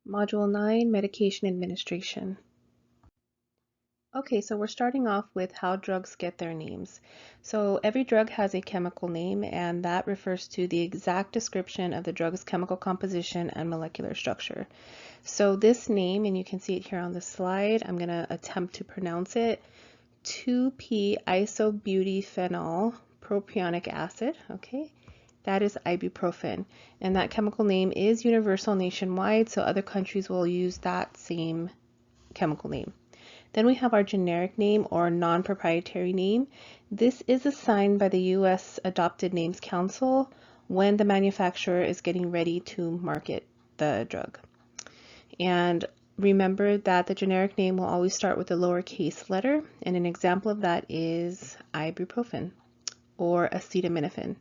Module 9, Medication Administration. Okay, so we're starting off with how drugs get their names. So every drug has a chemical name, and that refers to the exact description of the drug's chemical composition and molecular structure. So this name, and you can see it here on the slide, I'm going to attempt to pronounce it, 2p-isobutylphenol propionic acid, okay? That is ibuprofen, and that chemical name is universal nationwide, so other countries will use that same chemical name. Then we have our generic name or non-proprietary name. This is assigned by the U.S. Adopted Names Council when the manufacturer is getting ready to market the drug. And remember that the generic name will always start with a lowercase letter, and an example of that is ibuprofen or acetaminophen.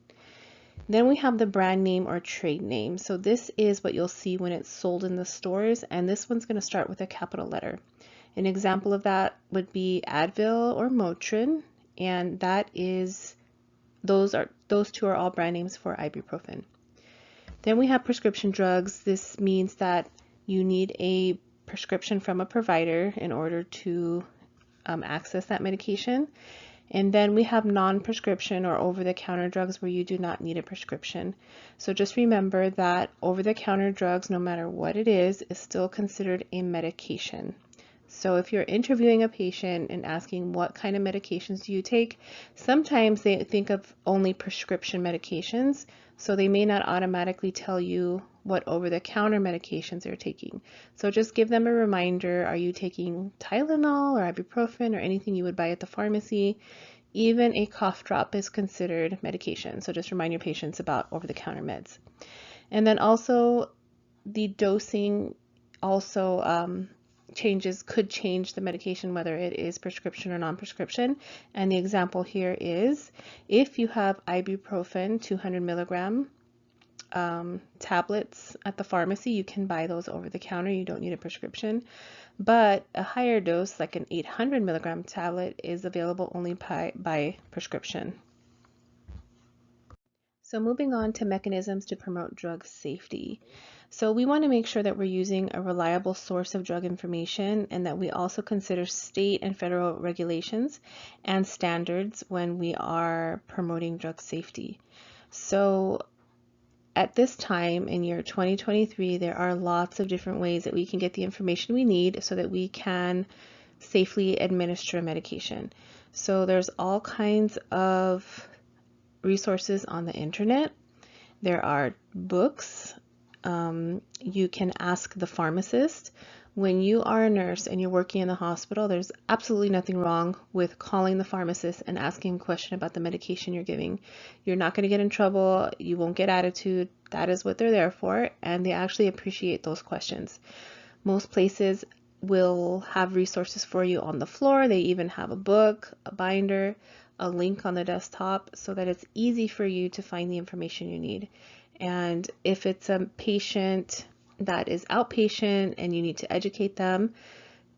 Then we have the brand name or trade name. So this is what you'll see when it's sold in the stores, and this one's going to start with a capital letter. An example of that would be Advil or Motrin, and those two are all brand names for ibuprofen. Then we have prescription drugs. This means that you need a prescription from a provider in order to access that medication. And then we have non-prescription or over-the-counter drugs where you do not need a prescription. So just remember that over-the-counter drugs, no matter what it is still considered a medication. So if you're interviewing a patient and asking what kind of medications do you take, sometimes they think of only prescription medications, so they may not automatically tell you what over-the-counter medications they're taking. So just give them a reminder, are you taking Tylenol or ibuprofen or anything you would buy at the pharmacy? Even a cough drop is considered medication, so just remind your patients about over-the-counter meds. And then also the dosing also could change the medication, whether it is prescription or non-prescription. And the example here is if you have ibuprofen 200 milligram tablets at the pharmacy, you can buy those over the counter. You don't need a prescription. But a higher dose, like an 800 milligram tablet, is available only by prescription. So moving on to mechanisms to promote drug safety. So we want to make sure that we're using a reliable source of drug information and that we also consider state and federal regulations and standards when we are promoting drug safety. So at this time in year 2023, there are lots of different ways that we can get the information we need so that we can safely administer a medication. So there's all kinds of resources on the internet. There are books. You can ask the pharmacist. When you are a nurse and you're working in the hospital, there's absolutely nothing wrong with calling the pharmacist and asking a question about the medication you're giving. You're not going to get in trouble. You won't get attitude. That is what they're there for, and they actually appreciate those questions. Most places will have resources for you on the floor. They even have a book, a binder, a link on the desktop so that it's easy for you to find the information you need. And if it's a patient that is outpatient and you need to educate them,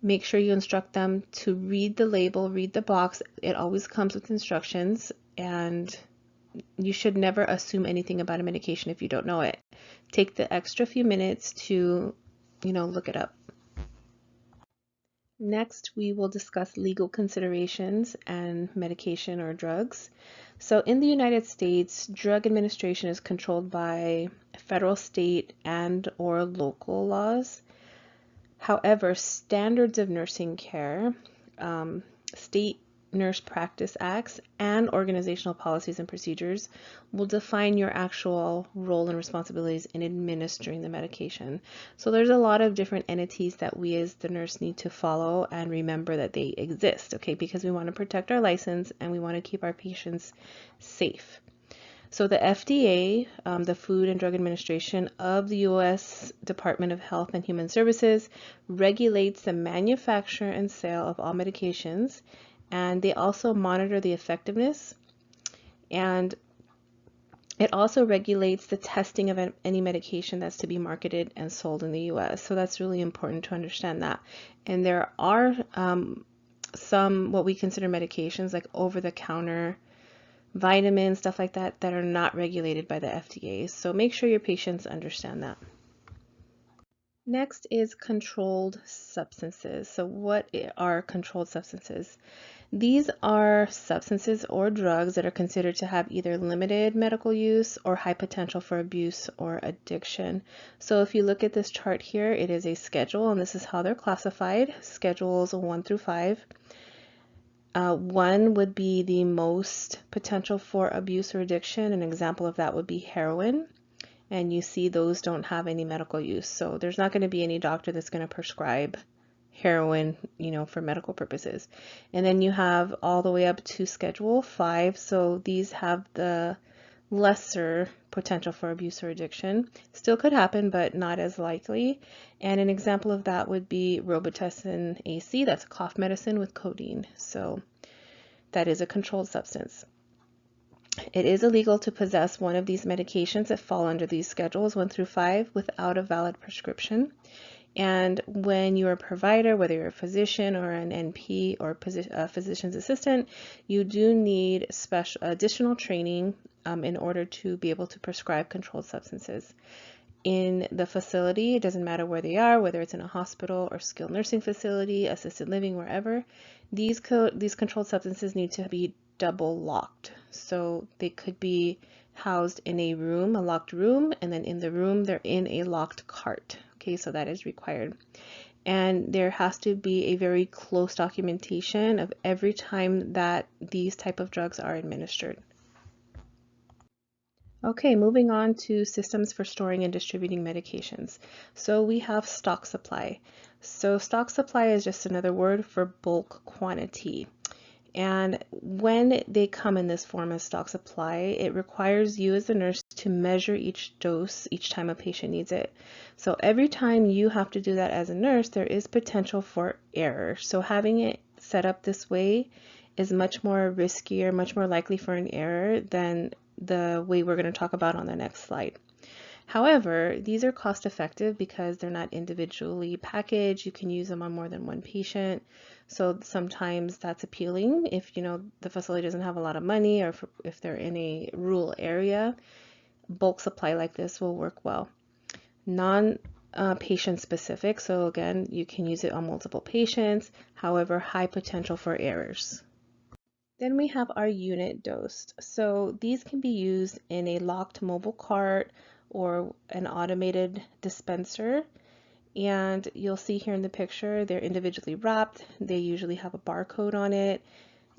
make sure you instruct them to read the label, read the box. It always comes with instructions, and you should never assume anything about a medication if you don't know it. Take the extra few minutes to, look it up. Next, we will discuss legal considerations and medication or drugs. So in the United States, drug administration is controlled by federal, state, and or local laws. However, standards of nursing care, state nurse practice acts, and organizational policies and procedures will define your actual role and responsibilities in administering the medication. So there's a lot of different entities that we as the nurse need to follow and remember that they exist, okay, because we want to protect our license and we want to keep our patients safe. So the FDA, the Food and Drug Administration of the U.S. Department of Health and Human Services, regulates the manufacture and sale of all medications, and they also monitor the effectiveness, and it also regulates the testing of any medication that's to be marketed and sold in the U.S. So that's really important to understand that. And there are some what we consider medications like over-the-counter vitamins, stuff like that, that are not regulated by the FDA. So make sure your patients understand that. Next is controlled substances. So what are controlled substances? These are substances or drugs that are considered to have either limited medical use or high potential for abuse or addiction. So if you look at this chart here, it is a schedule, and this is how they're classified, schedules 1 through 5. 1 would be the most potential for abuse or addiction. An example of that would be heroin. And you see those don't have any medical use. So there's not going to be any doctor that's going to prescribe heroin, for medical purposes. And then you have all the way up to Schedule 5. So these have the lesser potential for abuse or addiction. Still could happen, but not as likely. And an example of that would be Robitussin AC. That's a cough medicine with codeine. So that is a controlled substance. It is illegal to possess one of these medications that fall under these schedules 1 through 5 without a valid prescription. And when you're a provider, whether you're a physician or an NP or a physician's assistant, you do need additional training in order to be able to prescribe controlled substances. In the facility, it doesn't matter where they are, whether it's in a hospital or skilled nursing facility, assisted living, wherever, these controlled substances need to be double locked. So they could be housed in a room, a locked room, and then in the room they're in a locked cart. Okay, so that is required. And there has to be a very close documentation of every time that these type of drugs are administered. Okay, moving on to systems for storing and distributing medications. So we have stock supply. So stock supply is just another word for bulk quantity. And when they come in this form of stock supply, it requires you as a nurse to measure each dose each time a patient needs it. So every time you have to do that as a nurse, there is potential for error. So having it set up this way is much more riskier, much more likely for an error than the way we're going to talk about on the next slide. However, these are cost effective because they're not individually packaged. You can use them on more than one patient. So sometimes that's appealing if the facility doesn't have a lot of money, or if they're in a rural area. Bulk supply like this will work well. Non-patient specific, so again, you can use it on multiple patients, however, high potential for errors. Then we have our unit dosed. So these can be used in a locked mobile cart or an automated dispenser. And you'll see here in the picture, they're individually wrapped. They usually have a barcode on it.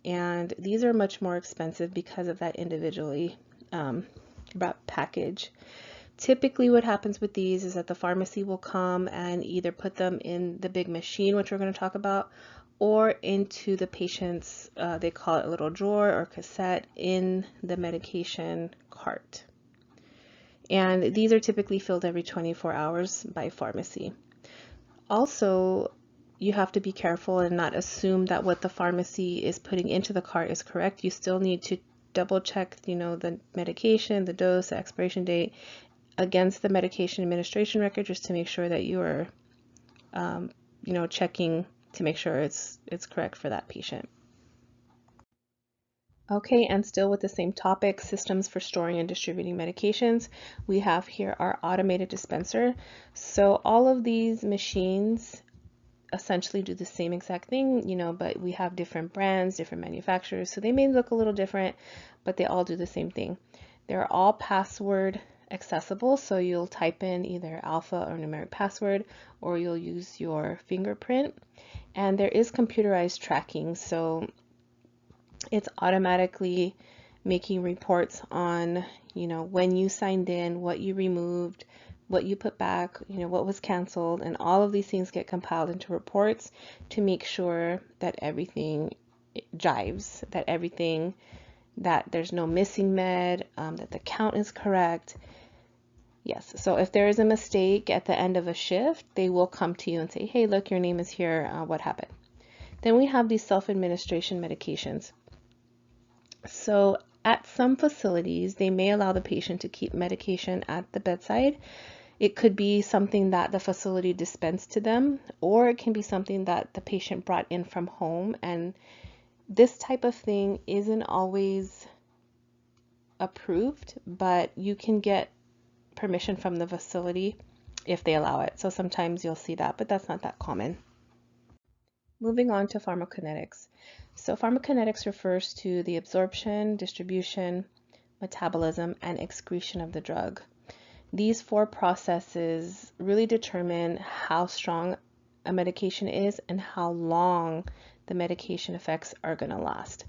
And these are much more expensive because of that individually wrapped package. Typically what happens with these is that the pharmacy will come and either put them in the big machine, which we're going to talk about, or into the patient's, they call it a little drawer or cassette in the medication cart. And these are typically filled every 24 hours by pharmacy. Also, you have to be careful and not assume that what the pharmacy is putting into the cart is correct. You still need to double check, the medication, the dose, the expiration date against the medication administration record, just to make sure that you are, checking to make sure it's correct for that patient. Okay, and still with the same topic, systems for storing and distributing medications, we have here our automated dispenser. So all of these machines essentially do the same exact thing, but we have different brands, different manufacturers, so they may look a little different, but they all do the same thing. They're all password accessible, so you'll type in either alpha or numeric password, or you'll use your fingerprint. And there is computerized tracking, so it's automatically making reports on, when you signed in, what you removed, what you put back, what was canceled, and all of these things get compiled into reports to make sure that everything jives, that there's no missing med, that the count is correct. Yes, so if there is a mistake at the end of a shift, they will come to you and say, hey, look, your name is here, what happened? Then we have these self-administration medications. So at some facilities, they may allow the patient to keep medication at the bedside. It could be something that the facility dispensed to them, or it can be something that the patient brought in from home. And this type of thing isn't always approved, but you can get permission from the facility if they allow it. So sometimes you'll see that, but that's not that common. Moving on to pharmacokinetics. So pharmacokinetics refers to the absorption, distribution, metabolism, and excretion of the drug. These four processes really determine how strong a medication is and how long the medication effects are going to last.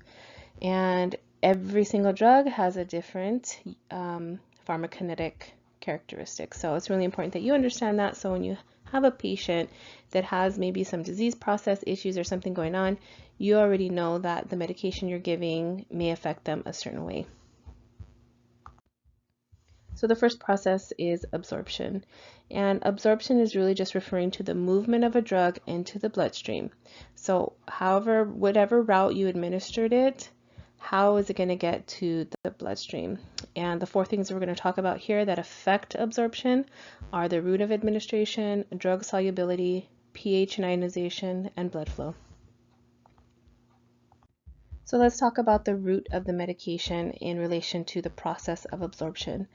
And every single drug has a different pharmacokinetic characteristic. So it's really important that you understand that. So when you have a patient that has maybe some disease process issues or something going on, you already know that the medication you're giving may affect them a certain way. So the first process is absorption. And absorption is really just referring to the movement of a drug into the bloodstream. So whatever route you administered it, how is it going to get to the bloodstream? And the four things we're going to talk about here that affect absorption are the route of administration, drug solubility, pH and ionization, and blood flow. So let's talk about the route of the medication in relation to the process of absorption.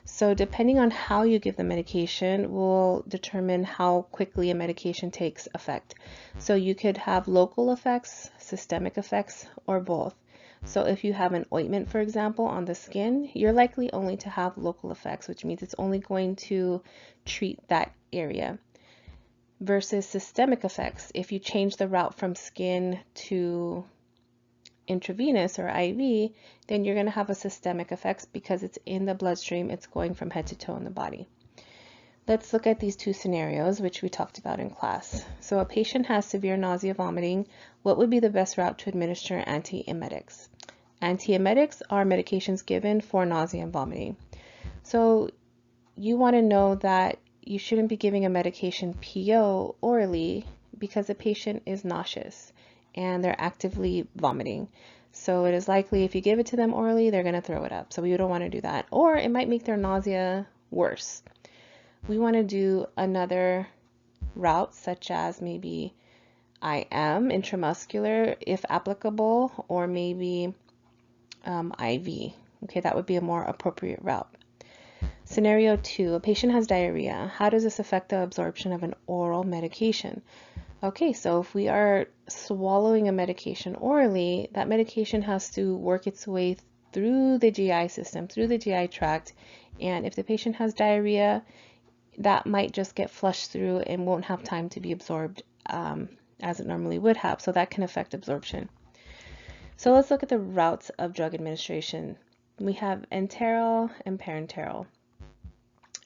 So depending on how you give the medication will determine how quickly a medication takes effect. So you could have local effects, systemic effects, or both. So if you have an ointment, for example, on the skin, you're likely only to have local effects, which means it's only going to treat that area. Versus systemic effects, if you change the route from skin to intravenous or IV, then you're going to have a systemic effects because it's in the bloodstream, it's going from head to toe in the body. Let's look at these two scenarios, which we talked about in class. So a patient has severe nausea, vomiting. What would be the best route to administer antiemetics? Antiemetics are medications given for nausea and vomiting. So you want to know that you shouldn't be giving a medication PO orally because the patient is nauseous and they're actively vomiting. So it is likely if you give it to them orally, they're going to throw it up. So we don't want to do that. Or it might make their nausea worse. We want to do another route, such as maybe IM, intramuscular, if applicable, or maybe IV. Okay, that would be a more appropriate route. Scenario 2, a patient has diarrhea. How does this affect the absorption of an oral medication? Okay, so if we are swallowing a medication orally, that medication has to work its way through the GI system, through the GI tract, and if the patient has diarrhea, that might just get flushed through and won't have time to be absorbed as it normally would have, so that can affect absorption. So let's look at the routes of drug administration. We have enteral and parenteral.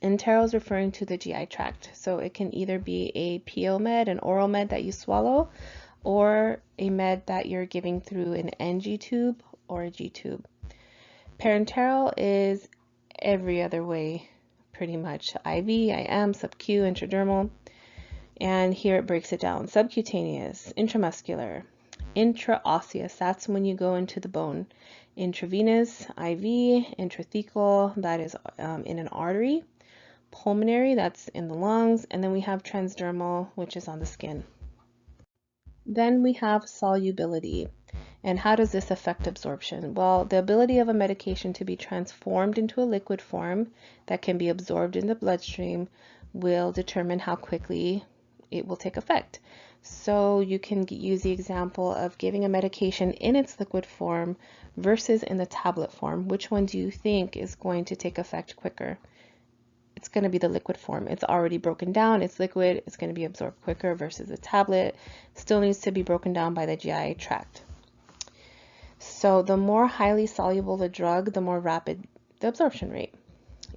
Enteral is referring to the GI tract, so it can either be a PO med, an oral med that you swallow, or a med that you're giving through an NG tube or a G tube. Parenteral is every other way, pretty much. IV, IM, sub-Q, intradermal, and here it breaks it down. Subcutaneous, intramuscular, intraosseous, that's when you go into the bone. Intravenous, IV, intrathecal, that is in an artery. Pulmonary, that's in the lungs, and then we have transdermal, which is on the skin. Then we have solubility. And how does this affect absorption? Well, the ability of a medication to be transformed into a liquid form that can be absorbed in the bloodstream will determine how quickly it will take effect. So you can use the example of giving a medication in its liquid form versus in the tablet form. Which one do you think is going to take effect quicker? It's going to be the liquid form. It's already broken down, it's liquid, it's going to be absorbed quicker versus a tablet. Still needs to be broken down by the GI tract. So the more highly soluble the drug, the more rapid the absorption rate.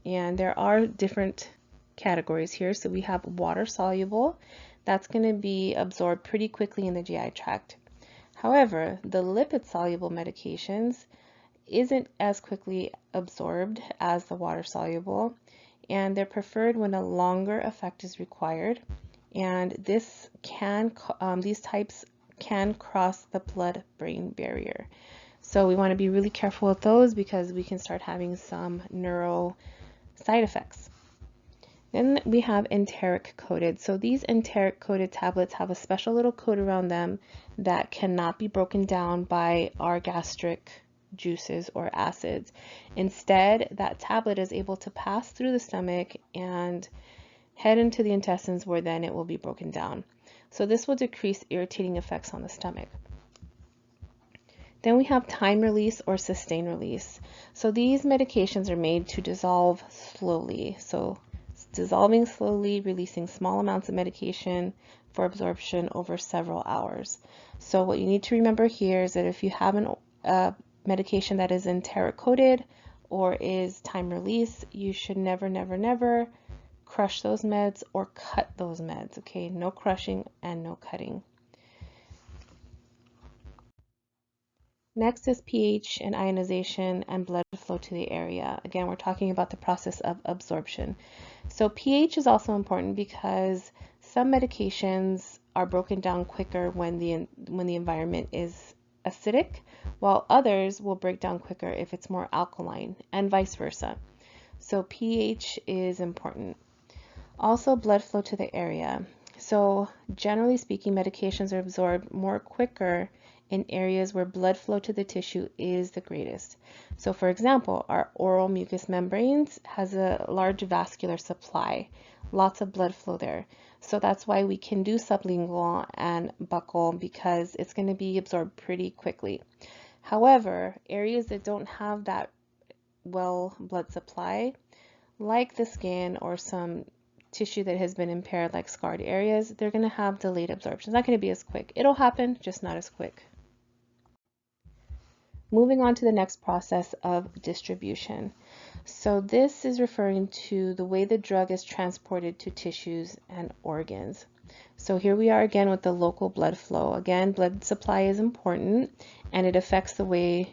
And there are different categories here. So we have water soluble. That's going to be absorbed pretty quickly in the GI tract. However, the lipid soluble medications isn't as quickly absorbed as the water soluble, and they're preferred when a longer effect is required. And these types can cross the blood-brain barrier. So we want to be really careful with those because we can start having some neuro side effects. Then we have enteric coated. So these enteric coated tablets have a special little coat around them that cannot be broken down by our gastric juices or acids. Instead, that tablet is able to pass through the stomach and head into the intestines where then it will be broken down. So this will decrease irritating effects on the stomach. Then we have time release or sustained release. So these medications are made to dissolve slowly. So dissolving slowly, releasing small amounts of medication for absorption over several hours. So what you need to remember here is that if you have a medication that is enteric-coated or is time release, you should never, never, never crush those meds or cut those meds, okay? No crushing and no cutting. Next is pH and ionization and blood flow to the area. Again, we're talking about the process of absorption. So pH is also important because some medications are broken down quicker when the environment is acidic, while others will break down quicker if it's more alkaline, and vice versa. So pH is important. Also, blood flow to the area. So generally speaking, medications are absorbed more quicker in areas where blood flow to the tissue is the greatest. So for example, our oral mucous membranes has a large vascular supply, lots of blood flow there. So that's why we can do sublingual and buccal, because it's going to be absorbed pretty quickly. However, areas that don't have that well blood supply, like the skin or some tissue that has been impaired, like scarred areas, they're going to have delayed absorption. It's not going to be as quick. It'll happen, just not as quick. Moving on to the next process of distribution. So this is referring to the way the drug is transported to tissues and organs. So here we are again with the local blood flow. Again, blood supply is important, and it affects the way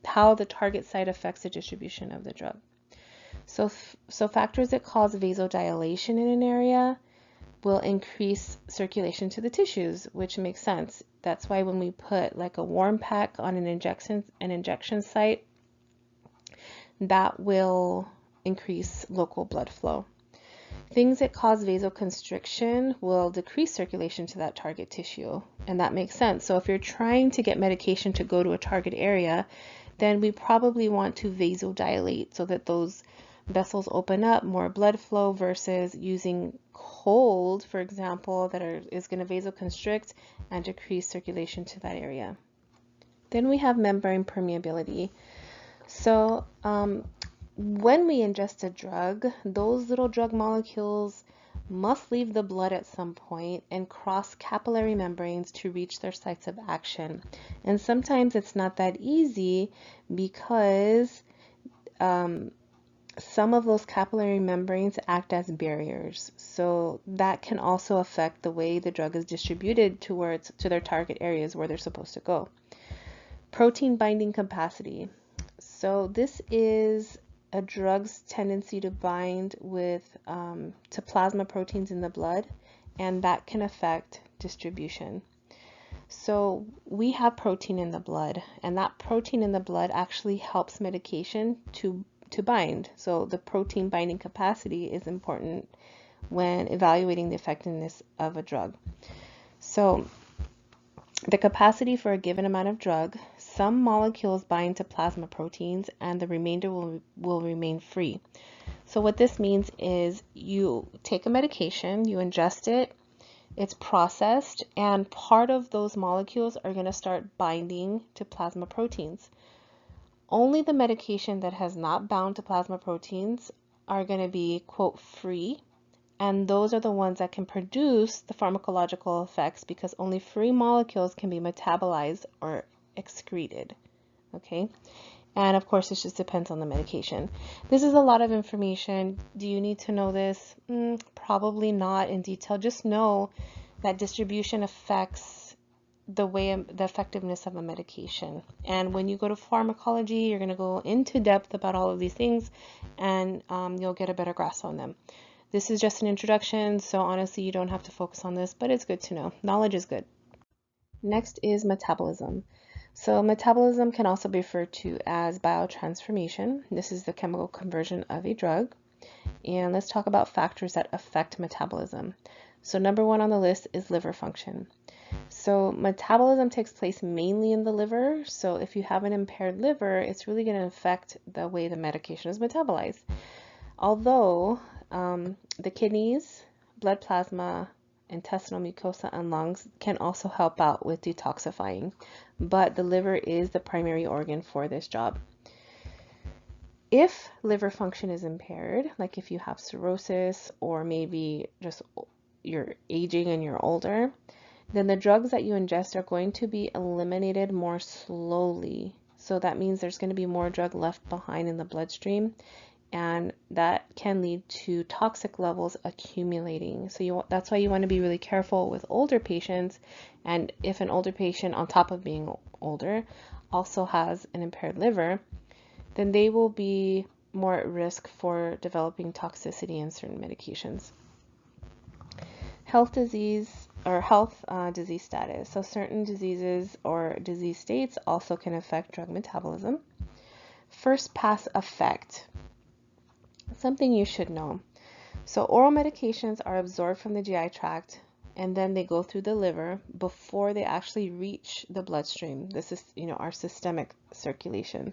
how the target site affects the distribution of the drug. So factors that cause vasodilation in an area will increase circulation to the tissues, which makes sense. That's why when we put like a warm pack on an injection site, that will increase local blood flow. Things that cause vasoconstriction will decrease circulation to that target tissue, and that makes sense. So if you're trying to get medication to go to a target area, then we probably want to vasodilate so that those vessels open up, more blood flow, versus using cold, for example, that is going to vasoconstrict and decrease circulation to that area. Then we have membrane permeability. So when we ingest a drug, those little drug molecules must leave the blood at some point and cross capillary membranes to reach their sites of action. And sometimes it's not that easy because some of those capillary membranes act as barriers. So that can also affect the way the drug is distributed to their target areas where they're supposed to go. Protein binding capacity. So this is a drug's tendency to bind to plasma proteins in the blood, and that can affect distribution. So we have protein in the blood, and that protein in the blood actually helps medication to bind. So the protein binding capacity is important when evaluating the effectiveness of a drug. So the capacity for a given amount of drug, some molecules bind to plasma proteins and the remainder will remain free. So what this means is you take a medication, you ingest it, it's processed, and part of those molecules are going to start binding to plasma proteins. Only the medication that has not bound to plasma proteins are going to be, quote, free, and those are the ones that can produce the pharmacological effects, because only free molecules can be metabolized or excreted, okay? And of course, it just depends on the medication. This is a lot of information. Do you need to know this? Probably not in detail. Just know that distribution affects the effectiveness of a medication. And when you go to pharmacology, you're going to go into depth about all of these things, and you'll get a better grasp on them. This is just an introduction, so honestly, you don't have to focus on this, but it's good to know. Knowledge is good. Next is metabolism. So metabolism can also be referred to as biotransformation. This is the chemical conversion of a drug. And let's talk about factors that affect metabolism. So number one on the list is liver function. So metabolism takes place mainly in the liver. So if you have an impaired liver, it's really going to affect the way the medication is metabolized. Although The kidneys, blood plasma, intestinal mucosa, and lungs can also help out with detoxifying, but the liver is the primary organ for this job. If liver function is impaired, like if you have cirrhosis or maybe just you're aging and you're older, then the drugs that you ingest are going to be eliminated more slowly. So that means there's going to be more drug left behind in the bloodstream, and that can lead to toxic levels accumulating. So that's why you want to be really careful with older patients. And if an older patient, on top of being older, also has an impaired liver, then they will be more at risk for developing toxicity in certain medications. Health disease status. So certain diseases or disease states also can affect drug metabolism. First pass effect. Something you should know. So oral medications are absorbed from the GI tract and then they go through the liver before they actually reach the bloodstream. This is, our systemic circulation.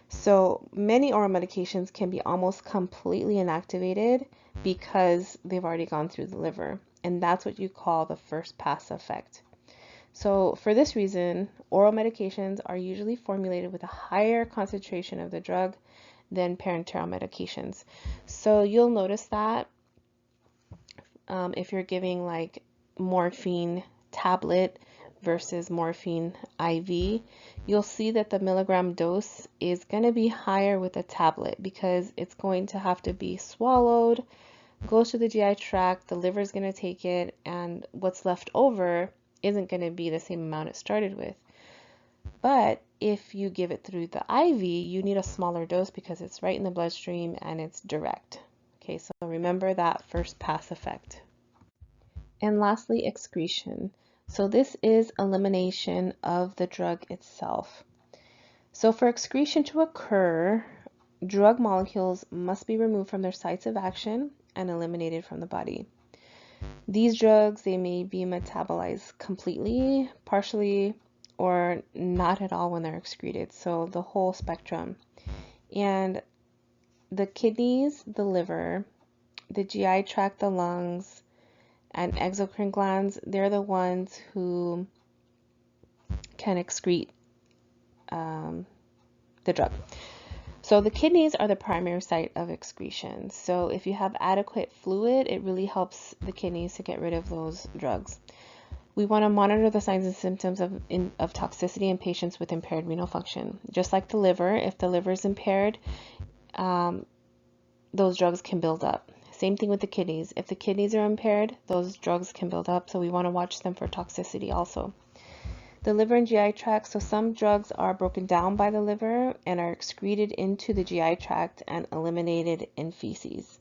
So many oral medications can be almost completely inactivated because they've already gone through the liver, and that's what you call the first pass effect. So for this reason, oral medications are usually formulated with a higher concentration of the drug than parenteral medications. So you'll notice that if you're giving like morphine tablet versus morphine IV, you'll see that the milligram dose is going to be higher with a tablet because it's going to have to be swallowed, goes to the GI tract, the liver is going to take it, and what's left over isn't going to be the same amount it started with. But if you give it through the IV, you need a smaller dose because it's right in the bloodstream and it's direct. Okay, so remember that first pass effect. And lastly, excretion. So this is elimination of the drug itself. So for excretion to occur, drug molecules must be removed from their sites of action and eliminated from the body. These drugs, they may be metabolized completely, partially, or not at all when they're excreted. So the whole spectrum. And the kidneys, the liver, the GI tract, the lungs, and exocrine glands, they're the ones who can excrete the drug. So the kidneys are the primary site of excretion. So if you have adequate fluid, it really helps the kidneys to get rid of those drugs. We want to monitor the signs and symptoms of toxicity in patients with impaired renal function. Just like the liver, if the liver is impaired, those drugs can build up. Same thing with the kidneys. If the kidneys are impaired, those drugs can build up, so we want to watch them for toxicity also. The liver and GI tract, so some drugs are broken down by the liver and are excreted into the GI tract and eliminated in feces.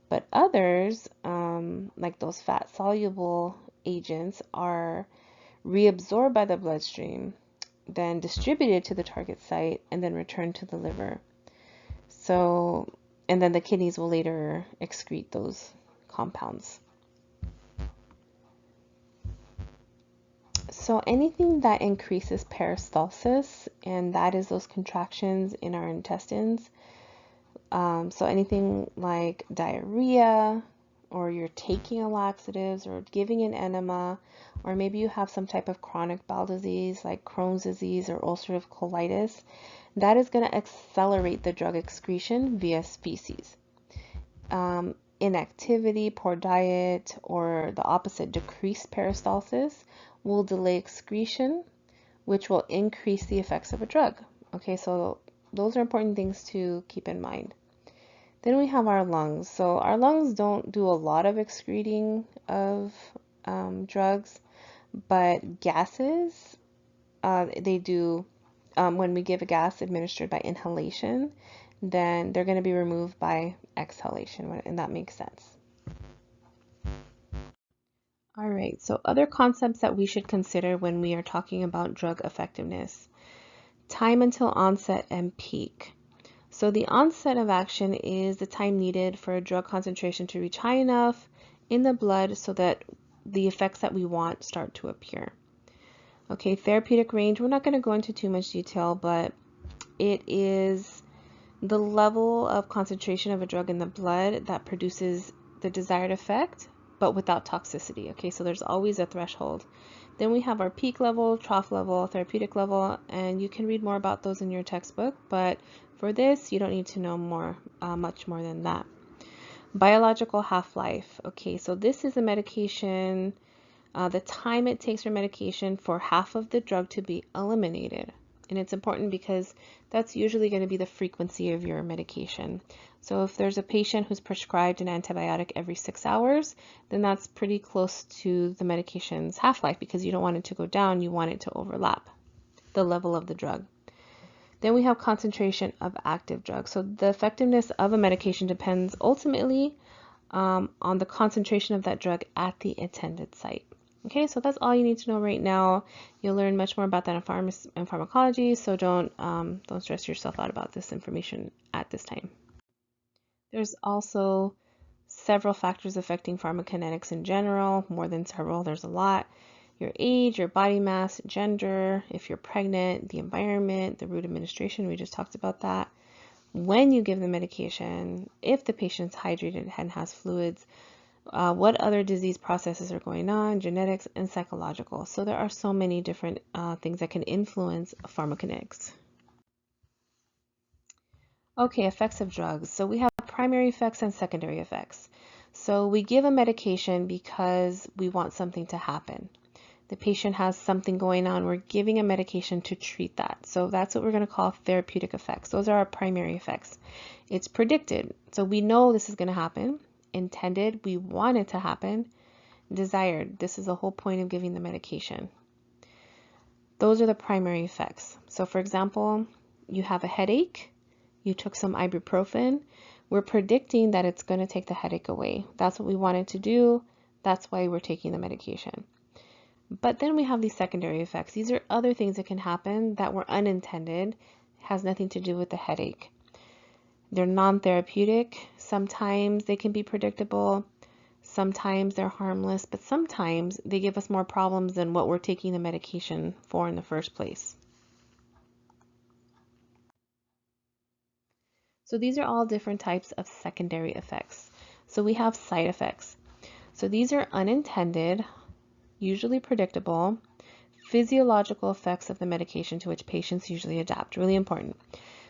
But others, like those fat-soluble agents, are reabsorbed by the bloodstream, then distributed to the target site, and then returned to the liver. So, and then the kidneys will later excrete those compounds. So anything that increases peristalsis, and that is those contractions in our intestines. So anything like diarrhea, or you're taking a laxatives, or giving an enema, or maybe you have some type of chronic bowel disease like Crohn's disease or ulcerative colitis, that is going to accelerate the drug excretion via feces. Inactivity, poor diet, or the opposite, decreased peristalsis, will delay excretion, which will increase the effects of a drug. Okay, so those are important things to keep in mind. Then we have our lungs. So our lungs don't do a lot of excreting of drugs, but gases, they do. When we give a gas administered by inhalation, then they're going to be removed by exhalation, and that makes sense. All right, so other concepts that we should consider when we are talking about drug effectiveness. Time until onset and peak. So the onset of action is the time needed for a drug concentration to reach high enough in the blood so that the effects that we want start to appear. Okay, therapeutic range, we're not going to go into too much detail, but it is the level of concentration of a drug in the blood that produces the desired effect, but without toxicity. Okay, so there's always a threshold. Then we have our peak level, trough level, therapeutic level, and you can read more about those in your textbook, but for this, you don't need to know much more than that. Biological half-life. Okay, so this is a medication, the time it takes for medication for half of the drug to be eliminated. And it's important because that's usually going to be the frequency of your medication. So if there's a patient who's prescribed an antibiotic every 6 hours, then that's pretty close to the medication's half-life, because you don't want it to go down, you want it to overlap the level of the drug. Then we have concentration of active drugs. So the effectiveness of a medication depends ultimately on the concentration of that drug at the intended site. Okay, so that's all you need to know right now. You'll learn much more about that in pharmacology, so don't stress yourself out about this information at this time. There's also several factors affecting pharmacokinetics in general, more than several, there's a lot. Your age, your body mass, gender, if you're pregnant, the environment, the route of administration, we just talked about that. When you give the medication, if the patient's hydrated and has fluids, what other disease processes are going on, genetics, and psychological. So there are so many different things that can influence pharmacokinetics. Okay, effects of drugs. So we have primary effects and secondary effects. So we give a medication because we want something to happen. The patient has something going on, we're giving a medication to treat that. So that's what we're going to call therapeutic effects. Those are our primary effects. It's predicted, so we know this is going to happen. Intended, we want it to happen. Desired, this is the whole point of giving the medication. Those are the primary effects. So for example, you have a headache, you took some ibuprofen, we're predicting that it's going to take the headache away. That's what we wanted to do, that's why we're taking the medication. But then we have these secondary effects. These are other things that can happen that were unintended, has nothing to do with the headache. They're non-therapeutic. Sometimes they can be predictable. Sometimes they're harmless, but sometimes they give us more problems than what we're taking the medication for in the first place. So these are all different types of secondary effects. So we have side effects. So these are unintended, usually predictable, physiological effects of the medication to which patients usually adapt. Really important.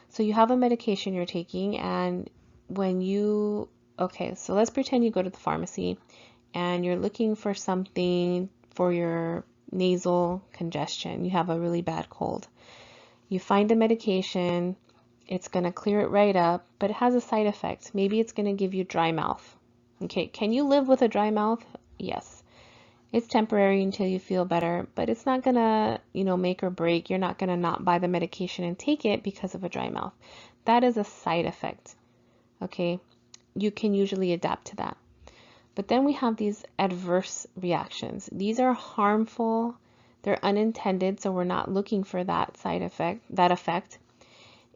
So you have a medication you're taking, and when you, okay, so let's pretend you go to the pharmacy and you're looking for something for your nasal congestion. You have a really bad cold. You find the medication, it's going to clear it right up, but it has a side effect. Maybe it's going to give you dry mouth. Okay, can you live with a dry mouth? Yes. It's temporary until you feel better, but it's not gonna, make or break. You're not gonna not buy the medication and take it because of a dry mouth. That is a side effect, okay? You can usually adapt to that. But then we have these adverse reactions. These are harmful, they're unintended, so we're not looking for that side effect,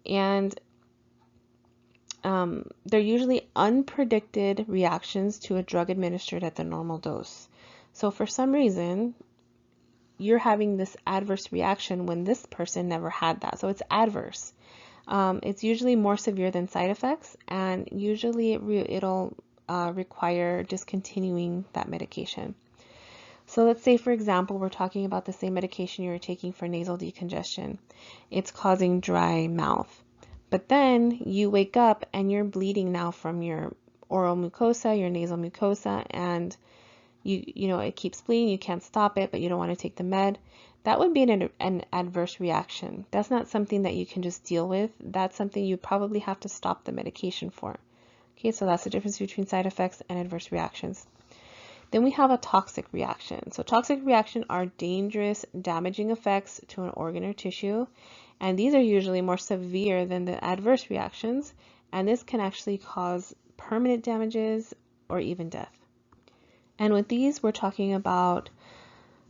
and they're usually unpredicted reactions to a drug administered at the normal dose. So for some reason, you're having this adverse reaction when this person never had that. So it's adverse. It's usually more severe than side effects, and usually it'll require discontinuing that medication. So let's say, for example, we're talking about the same medication you were taking for nasal decongestion. It's causing dry mouth. But then you wake up and you're bleeding now from your oral mucosa, your nasal mucosa, and it keeps bleeding, you can't stop it, but you don't want to take the med. That would be an adverse reaction. That's not something that you can just deal with. That's something you probably have to stop the medication for. Okay, so that's the difference between side effects and adverse reactions. Then we have a toxic reaction. So toxic reactions are dangerous, damaging effects to an organ or tissue, and these are usually more severe than the adverse reactions, and this can actually cause permanent damages or even death. And with these, we're talking about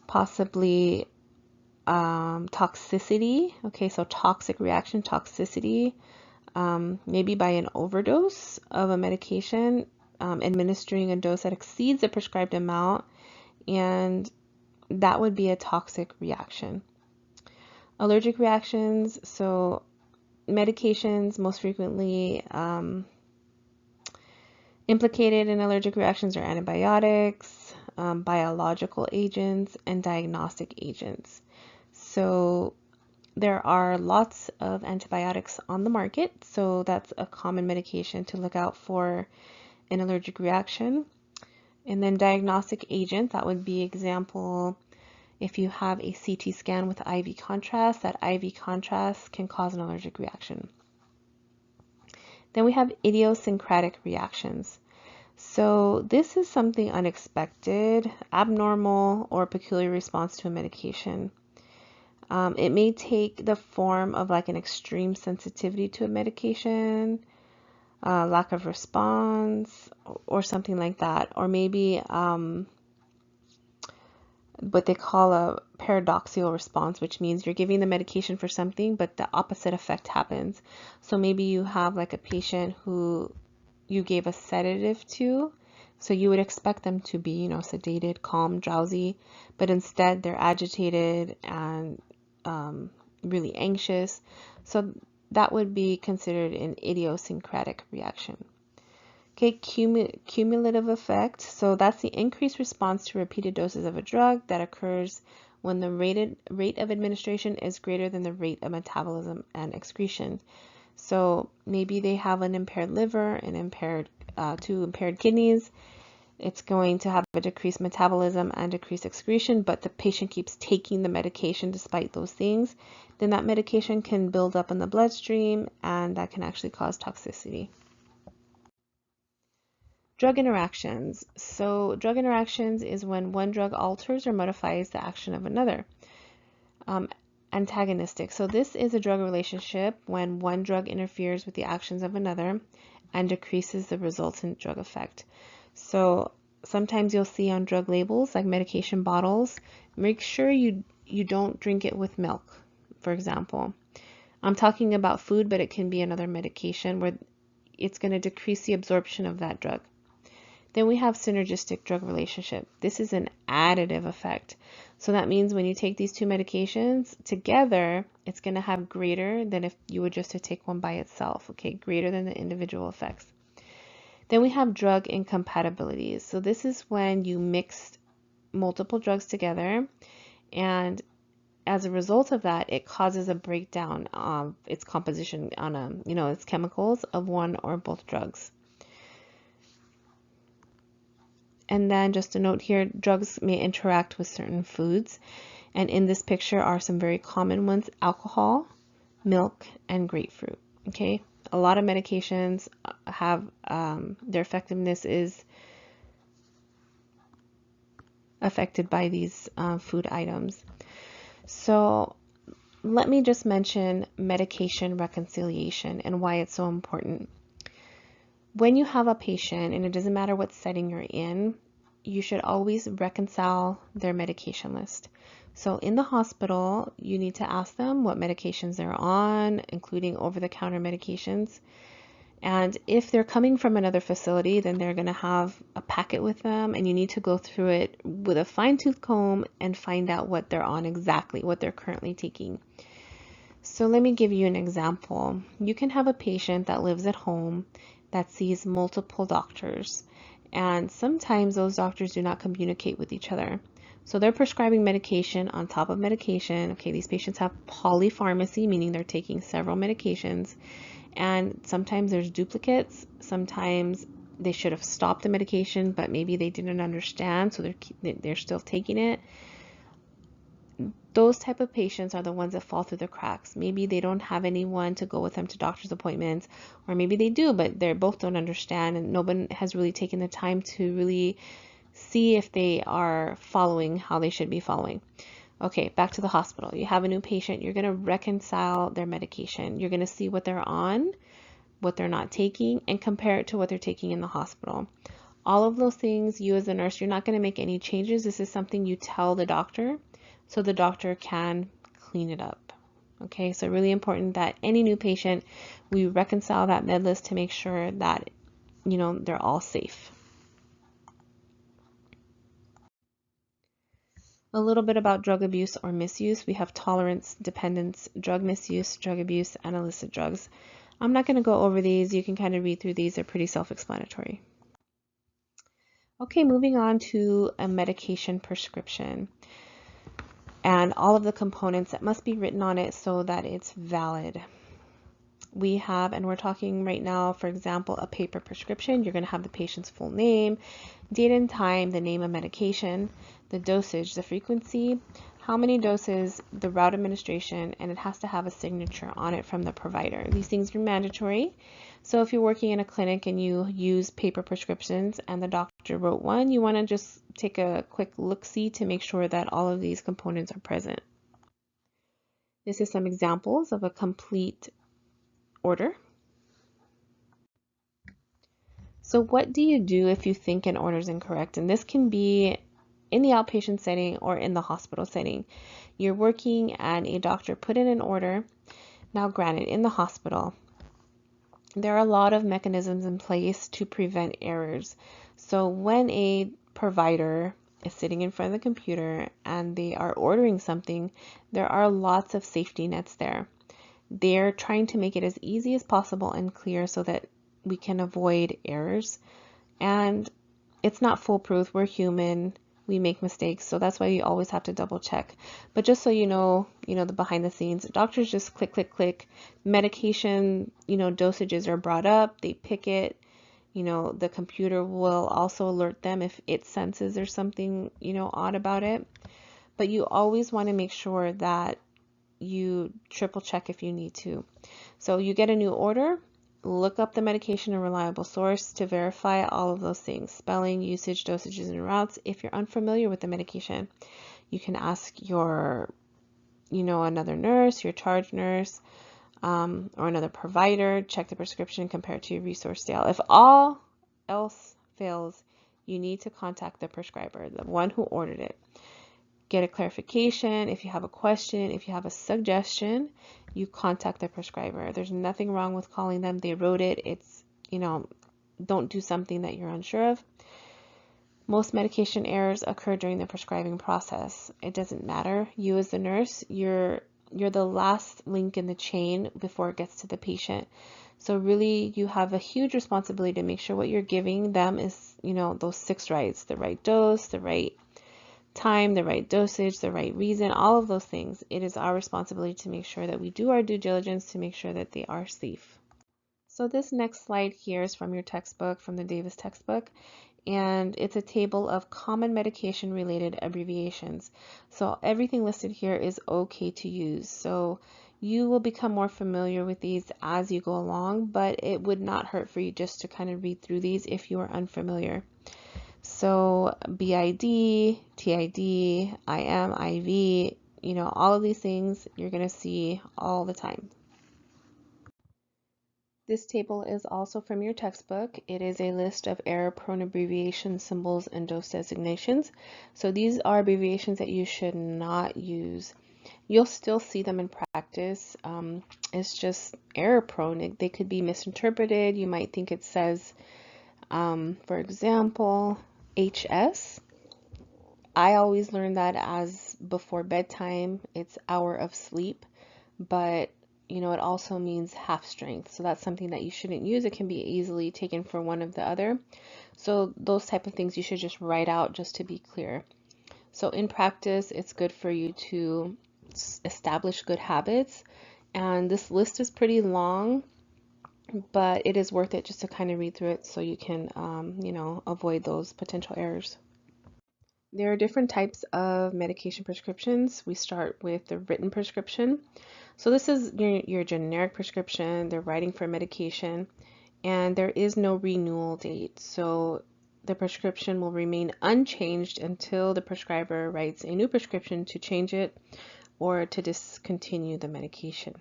possibly toxicity. Okay, so toxic reaction, toxicity, maybe by an overdose of a medication, administering a dose that exceeds the prescribed amount, and that would be a toxic reaction. Allergic reactions, so medications most frequently implicated in allergic reactions are antibiotics, biological agents, and diagnostic agents. So there are lots of antibiotics on the market, so that's a common medication to look out for an allergic reaction. And then diagnostic agent, that would be example, if you have a CT scan with IV contrast, that IV contrast can cause an allergic reaction. Then we have idiosyncratic reactions. So this is something unexpected, abnormal, or peculiar response to a medication. It may take the form of like an extreme sensitivity to a medication, lack of response, or something like that, or maybe what they call a paradoxical response, which means you're giving the medication for something, but the opposite effect happens. So maybe you have like a patient who you gave a sedative to, so you would expect them to be, sedated, calm, drowsy, but instead they're agitated and really anxious. So that would be considered an idiosyncratic reaction. Okay, cumulative effect. So that's the increased response to repeated doses of a drug that occurs when the rate of administration is greater than the rate of metabolism and excretion. So maybe they have an impaired liver and two impaired kidneys. It's going to have a decreased metabolism and decreased excretion, but the patient keeps taking the medication despite those things. Then that medication can build up in the bloodstream, and that can actually cause toxicity. Drug interactions. So drug interactions is when one drug alters or modifies the action of another. Antagonistic. So this is a drug relationship when one drug interferes with the actions of another and decreases the resultant drug effect. So sometimes you'll see on drug labels, like medication bottles, make sure you don't drink it with milk, for example. I'm talking about food, but it can be another medication where it's going to decrease the absorption of that drug. Then we have synergistic drug relationship. This is an additive effect. So that means when you take these two medications together, it's going to have greater than if you were just to take one by itself, okay? Greater than the individual effects. Then we have drug incompatibilities. So this is when you mix multiple drugs together, and as a result of that, it causes a breakdown of its composition on its chemicals of one or both drugs. And then just a note here, drugs may interact with certain foods. And in this picture are some very common ones: alcohol, milk, and grapefruit. Okay, a lot of medications have their effectiveness is affected by these food items. So let me just mention medication reconciliation and why it's so important. When you have a patient, and it doesn't matter what setting you're in, you should always reconcile their medication list. So in the hospital, you need to ask them what medications they're on, including over-the-counter medications. And if they're coming from another facility, then they're going to have a packet with them, and you need to go through it with a fine-tooth comb and find out what they're on exactly, what they're currently taking. So let me give you an example. You can have a patient that lives at home that sees multiple doctors, and sometimes those doctors do not communicate with each other. So they're prescribing medication on top of medication. Okay, these patients have polypharmacy, meaning they're taking several medications, and sometimes there's duplicates. Sometimes they should have stopped the medication, but maybe they didn't understand, so they're still taking it. Those type of patients are the ones that fall through the cracks. Maybe they don't have anyone to go with them to doctor's appointments, or maybe they do, but they both don't understand, and no one has really taken the time to really see if they are following how they should be following. Okay, back to the hospital. You have a new patient. You're going to reconcile their medication. You're going to see what they're on, what they're not taking, and compare it to what they're taking in the hospital. All of those things, you as a nurse, you're not going to make any changes. This is something you tell the doctor, so the doctor can clean it up. Okay, so really important that any new patient, we reconcile that med list to make sure that, they're all safe. A little bit about drug abuse or misuse. We have tolerance, dependence, drug misuse, drug abuse, and illicit drugs. I'm not going to go over these. You can kind of read through these. They're pretty self-explanatory. Okay, moving on to a medication prescription and all of the components that must be written on it so that it's valid. We have, and we're talking right now, for example, a paper prescription. You're going to have the patient's full name, date and time, the name of medication, the dosage, the frequency, how many doses, the route of administration, and it has to have a signature on it from the provider. These things are mandatory. So if you're working in a clinic and you use paper prescriptions and the doctor wrote one, you want to just take a quick look-see to make sure that all of these components are present. This is some examples of a complete order. So what do you do if you think an order is incorrect? And this can be in the outpatient setting or in the hospital setting. You're working and a doctor put in an order. Now granted, in the hospital, there are a lot of mechanisms in place to prevent errors. So when a provider is sitting in front of the computer and they are ordering something, there are lots of safety nets there. They're trying to make it as easy as possible and clear so that we can avoid errors. And it's not foolproof. We're human. We make mistakes. So that's why you always have to double check. But just so you know the behind the scenes, doctors just click, click, click. Medication, dosages are brought up. They pick it. The computer will also alert them if it senses there's something, odd about it. But you always want to make sure that you triple check if you need to. So you get a new order, look up the medication and reliable source to verify all of those things: spelling, usage, dosages, and routes. If you're unfamiliar with the medication, you can ask your, another nurse, your charge nurse, or another provider. Check the prescription, compare it to your resource scale. If all else fails, you need to contact the prescriber, the one who ordered it. Get a clarification. If you have a question, if you have a suggestion, you contact the prescriber. There's nothing wrong with calling them. They wrote it. It's, don't do something that you're unsure of. Most medication errors occur during the prescribing process. It doesn't matter. You as the nurse, you're the last link in the chain before it gets to the patient. So really you have a huge responsibility to make sure what you're giving them is, those 6 rights: the right dose, the right time, the right dosage, the right reason, all of those things. It is our responsibility to make sure that we do our due diligence to make sure that they are safe. So this next slide here is from your textbook, from the Davis textbook, and it's a table of common medication related abbreviations. So everything listed here is okay to use. So you will become more familiar with these as you go along, but it would not hurt for you just to kind of read through these if you are unfamiliar. So BID, TID, IM, IV, all of these things you're going to see all the time. This table is also from your textbook. It is a list of error-prone abbreviation symbols and dose designations. So these are abbreviations that you should not use. You'll still see them in practice. It's just error-prone. They could be misinterpreted. You might think it says, for example, HS. I always learn that as before bedtime. It's hour of sleep, but it also means half strength. So that's something that you shouldn't use. It can be easily taken for one of the other. So those type of things you should just write out just to be clear. So in practice, it's good for you to establish good habits. And this list is pretty long, but it is worth it just to kind of read through it so you can, avoid those potential errors. There are different types of medication prescriptions. We start with the written prescription. So this is your generic prescription. They're writing for medication, and there is no renewal date. So the prescription will remain unchanged until the prescriber writes a new prescription to change it or to discontinue the medication.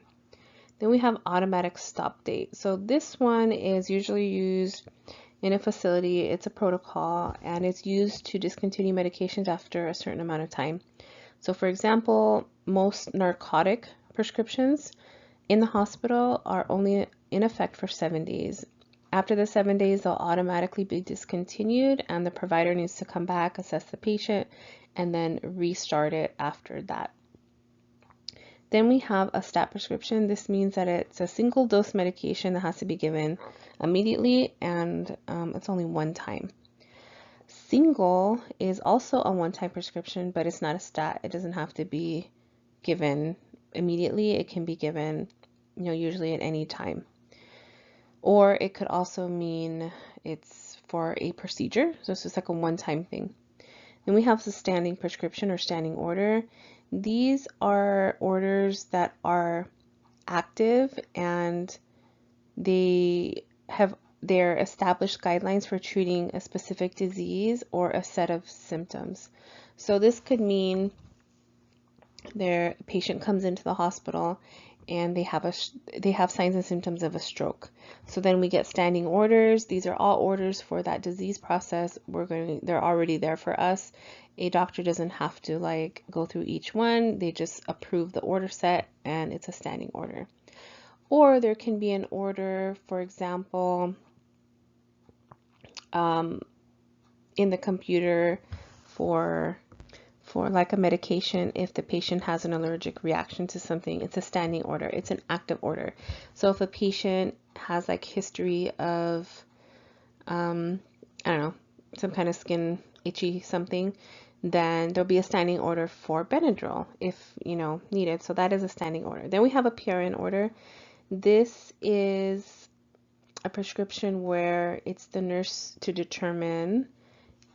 Then we have automatic stop date. So this one is usually used in a facility. It's a protocol, and it's used to discontinue medications after a certain amount of time. So for example, most narcotic prescriptions in the hospital are only in effect for 7 days. After the 7 days, they'll automatically be discontinued, and the provider needs to come back, assess the patient, and then restart it after that. Then we have a stat prescription. This means that it's a single dose medication that has to be given immediately, and it's only one time. Single is also a one-time prescription, but it's not a stat. It doesn't have to be given immediately. It can be given, usually at any time. Or it could also mean it's for a procedure. So it's just like a one-time thing. Then we have the standing prescription or standing order. These are orders that are active and they're established guidelines for treating a specific disease or a set of symptoms. So this could mean a patient comes into the hospital and they have signs and symptoms of a stroke. So then we get standing orders. These are all orders for that disease process. They're already there for us. A doctor doesn't have to go through each one. They just approve the order set and it's a standing order. Or there can be an order, for example, in the computer for like a medication. If the patient has an allergic reaction to something, it's a standing order. It's an active order. So if a patient has history of, I don't know, some kind of skin itchy something, then there'll be a standing order for Benadryl if, needed. So that is a standing order. Then we have a PRN order. This is a prescription where it's the nurse to determine,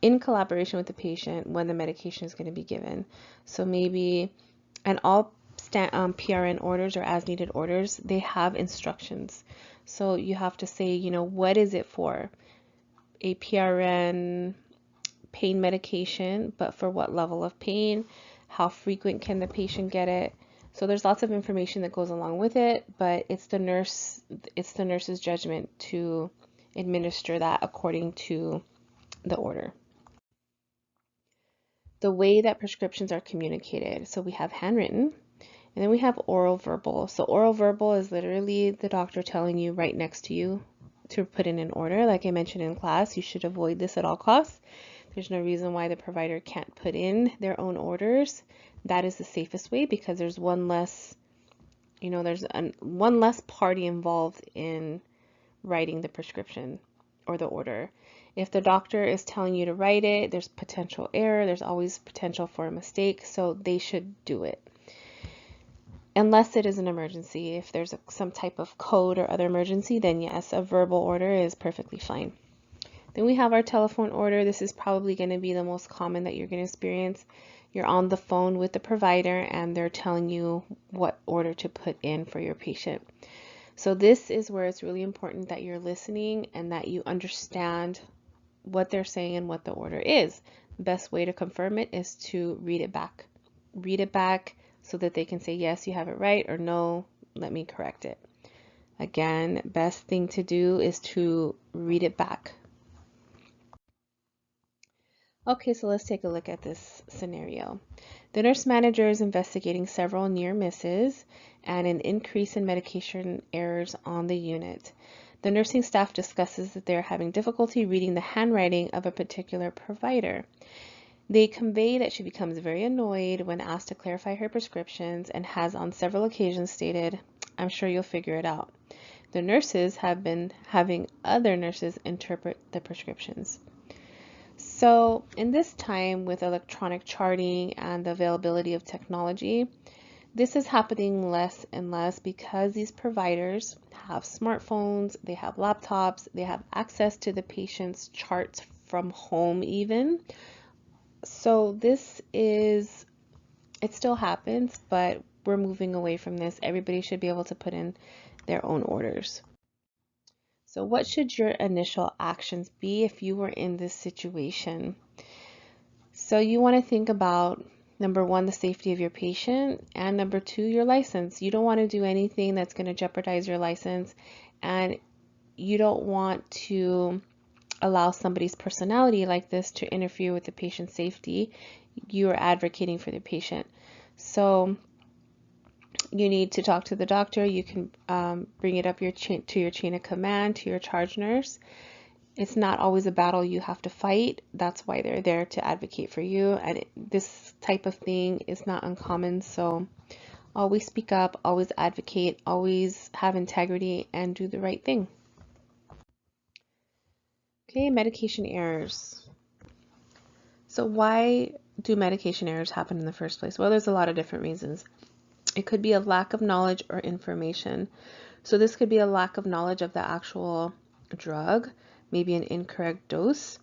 in collaboration with the patient, when the medication is going to be given. So maybe, and all PRN orders or as needed orders, they have instructions. So you have to say, what is it for? A PRN pain medication, but for what level of pain? How frequent can the patient get it? So there's lots of information that goes along with it, but it's the nurse's judgment to administer that according to the order. The way that prescriptions are communicated. So we have handwritten, and then we have oral verbal. So oral verbal is literally the doctor telling you right next to you to put in an order. Like I mentioned in class, you should avoid this at all costs. There's no reason why the provider can't put in their own orders. That is the safest way because there's one less, one less party involved in writing the prescription or the order. If the doctor is telling you to write it, there's potential error. There's always potential for a mistake, so they should do it. Unless it is an emergency. If there's some type of code or other emergency, then yes, a verbal order is perfectly fine. Then we have our telephone order. This is probably going to be the most common that you're going to experience. You're on the phone with the provider and they're telling you what order to put in for your patient. So this is where it's really important that you're listening and that you understand what they're saying and what the order is. The best way to confirm it is to read it back. Read it back so that they can say, yes, you have it right, or no, let me correct it. Again, best thing to do is to read it back. Okay, so let's take a look at this scenario. The nurse manager is investigating several near misses and an increase in medication errors on the unit. The nursing staff discusses that they're having difficulty reading the handwriting of a particular provider. They convey that she becomes very annoyed when asked to clarify her prescriptions and has on several occasions stated, "I'm sure you'll figure it out." The nurses have been having other nurses interpret the prescriptions. So in this time with electronic charting and the availability of technology, this is happening less and less because these providers have smartphones, they have laptops, they have access to the patient's charts from home even. So it still happens, but we're moving away from this. Everybody should be able to put in their own orders. So what should your initial actions be if you were in this situation? So you want to think about, number one, the safety of your patient, and number two, your license. You don't want to do anything that's going to jeopardize your license, and you don't want to allow somebody's personality like this to interfere with the patient's safety. You are advocating for the patient. So you need to talk to the doctor. You can bring it up to your chain of command, to your charge nurse, It's not always a battle you have to fight. That's why they're there to advocate for you. And this type of thing is not uncommon. So always speak up, always advocate, always have integrity, and do the right thing. Okay, medication errors. So why do medication errors happen in the first place? Well, there's a lot of different reasons. It could be a lack of knowledge or information. So this could be a lack of knowledge of the actual drug, maybe an incorrect dose,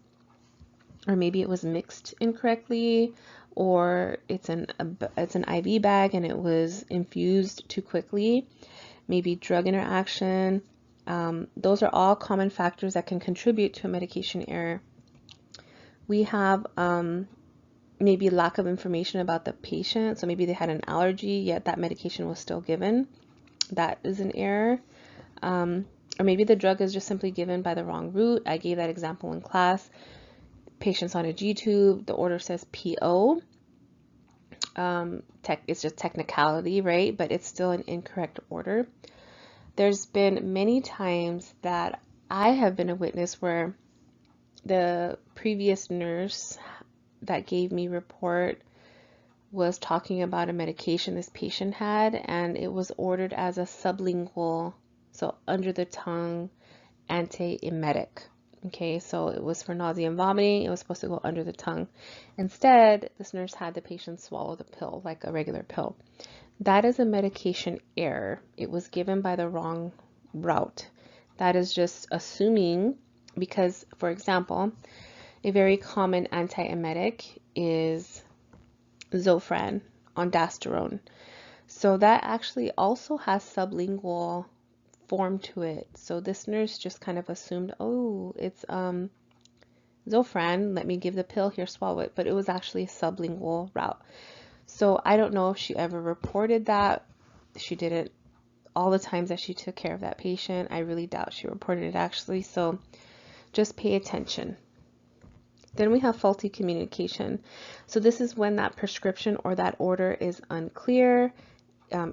or maybe it was mixed incorrectly, or it's an IV bag and it was infused too quickly, maybe drug interaction. Those are all common factors that can contribute to a medication error. We have maybe lack of information about the patient. So maybe they had an allergy, yet that medication was still given. That is an error. Or maybe the drug is just simply given by the wrong route. I gave that example in class. Patients on a G-tube, the order says PO. It's just technicality, right? But it's still an incorrect order. There's been many times that I have been a witness where the previous nurse that gave me report was talking about a medication this patient had, and it was ordered as a sublingual, so under the tongue antiemetic. Okay, so it was for nausea and vomiting. It was supposed to go under the tongue. Instead, this nurse had the patient swallow the pill like a regular pill. That is a medication error. It was given by the wrong route. That is just assuming, because, for example, a very common antiemetic is Zofran, ondansetron. So that actually also has sublingual form to it. So this nurse just kind of assumed, oh, it's Zofran, let me give the pill, here, swallow it. But it was actually a sublingual route. So I don't know if she ever reported that. She didn't all the times that she took care of that patient. I really doubt she reported it actually. So just pay attention. Then we have faulty communication. So this is when that prescription or that order is unclear,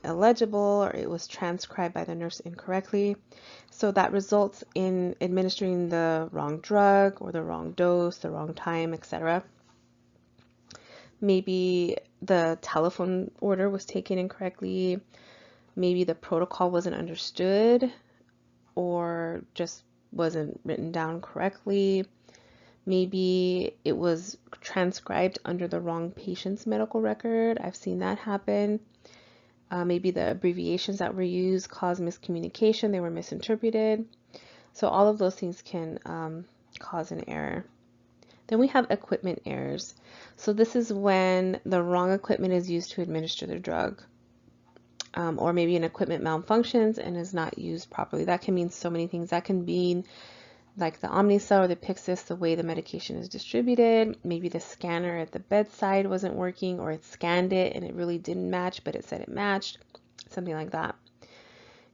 illegible, or it was transcribed by the nurse incorrectly. So that results in administering the wrong drug or the wrong dose, the wrong time, etc. Maybe the telephone order was taken incorrectly. Maybe the protocol wasn't understood or just wasn't written down correctly. Maybe it was transcribed under the wrong patient's medical record. I've seen that happen. Maybe the abbreviations that were used caused miscommunication. They were misinterpreted. So all of those things can cause an error. Then we have equipment errors. So this is when the wrong equipment is used to administer the drug. Or maybe an equipment malfunctions and is not used properly. That can mean so many things. That can mean like the Omnicell or the Pyxis, the way the medication is distributed. Maybe the scanner at the bedside wasn't working, or it scanned it and it really didn't match, but it said it matched. Something like that.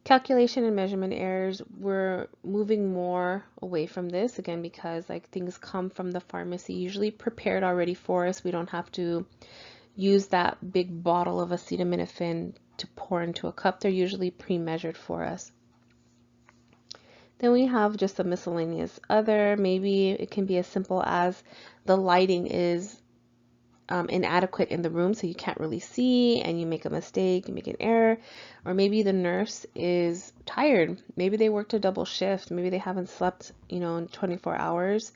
Calculation and measurement errors, we're moving more away from this, again, because like things come from the pharmacy, usually prepared already for us. We don't have to use that big bottle of acetaminophen to pour into a cup. They're usually pre-measured for us. Then we have just a miscellaneous other. Maybe it can be as simple as the lighting is inadequate in the room, so you can't really see and you make a mistake, you make an error. Or maybe the nurse is tired. Maybe they worked a double shift. Maybe they haven't slept, in 24 hours.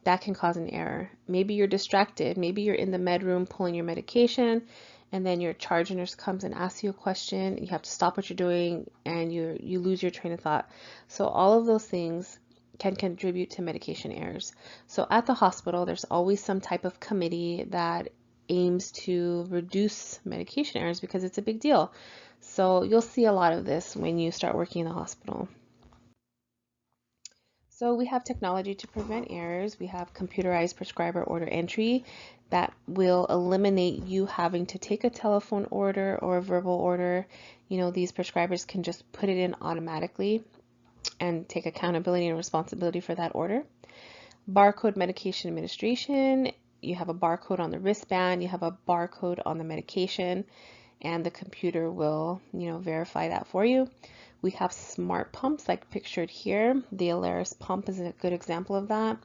That can cause an error. Maybe you're distracted. Maybe you're in the med room pulling your medication, and then your charge nurse comes and asks you a question. You have to stop what you're doing and you lose your train of thought. So all of those things can contribute to medication errors. So at the hospital, there's always some type of committee that aims to reduce medication errors because it's a big deal. So you'll see a lot of this when you start working in the hospital. So we have technology to prevent errors. We have computerized prescriber order entry that will eliminate you having to take a telephone order or a verbal order. These prescribers can just put it in automatically and take accountability and responsibility for that order. Barcode medication administration. You have a barcode on the wristband. You have a barcode on the medication. and the computer will, verify that for you. We have smart pumps like pictured here. The Alaris pump is a good example of that.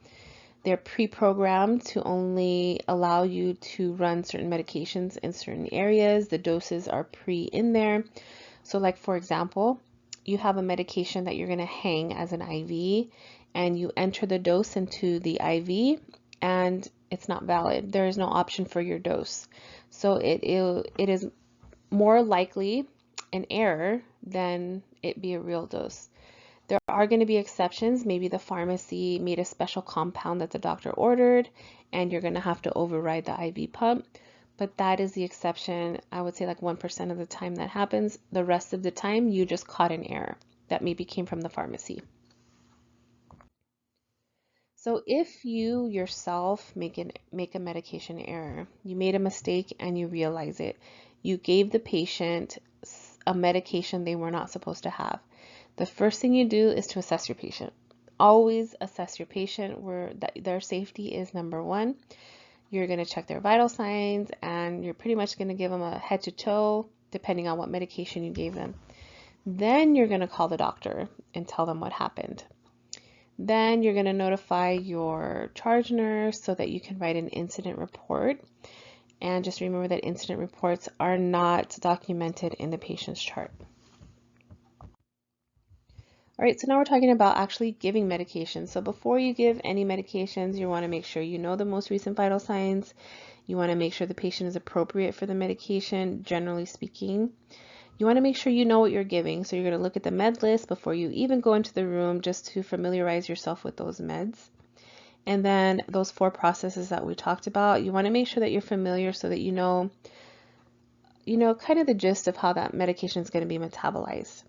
They're pre-programmed to only allow you to run certain medications in certain areas. The doses are in there. So like, for example, you have a medication that you're going to hang as an IV, and you enter the dose into the IV, and it's not valid. There is no option for your dose. So it is more likely an error than it be a real dose. There are going to be exceptions. Maybe the pharmacy made a special compound that the doctor ordered, and you're going to have to override the IV pump. But that is the exception. I would say like 1% of the time that happens. The rest of the time, you just caught an error that maybe came from the pharmacy. So if you yourself make a medication error, you made a mistake and you realize it, you gave the patient a medication they were not supposed to have. The first thing you do is to assess your patient. Always assess your patient where their safety is number one. You're going to check their vital signs, and you're pretty much going to give them a head to toe, depending on what medication you gave them. Then you're going to call the doctor and tell them what happened. Then you're going to notify your charge nurse so that you can write an incident report. And just remember that incident reports are not documented in the patient's chart. All right, so now we're talking about actually giving medications. So before you give any medications, you want to make sure you know the most recent vital signs. You want to make sure the patient is appropriate for the medication, generally speaking. You want to make sure you know what you're giving. So you're going to look at the med list before you even go into the room, just to familiarize yourself with those meds. And then those 4 processes that we talked about, you want to make sure that you're familiar so that you know kind of the gist of how that medication is going to be metabolized.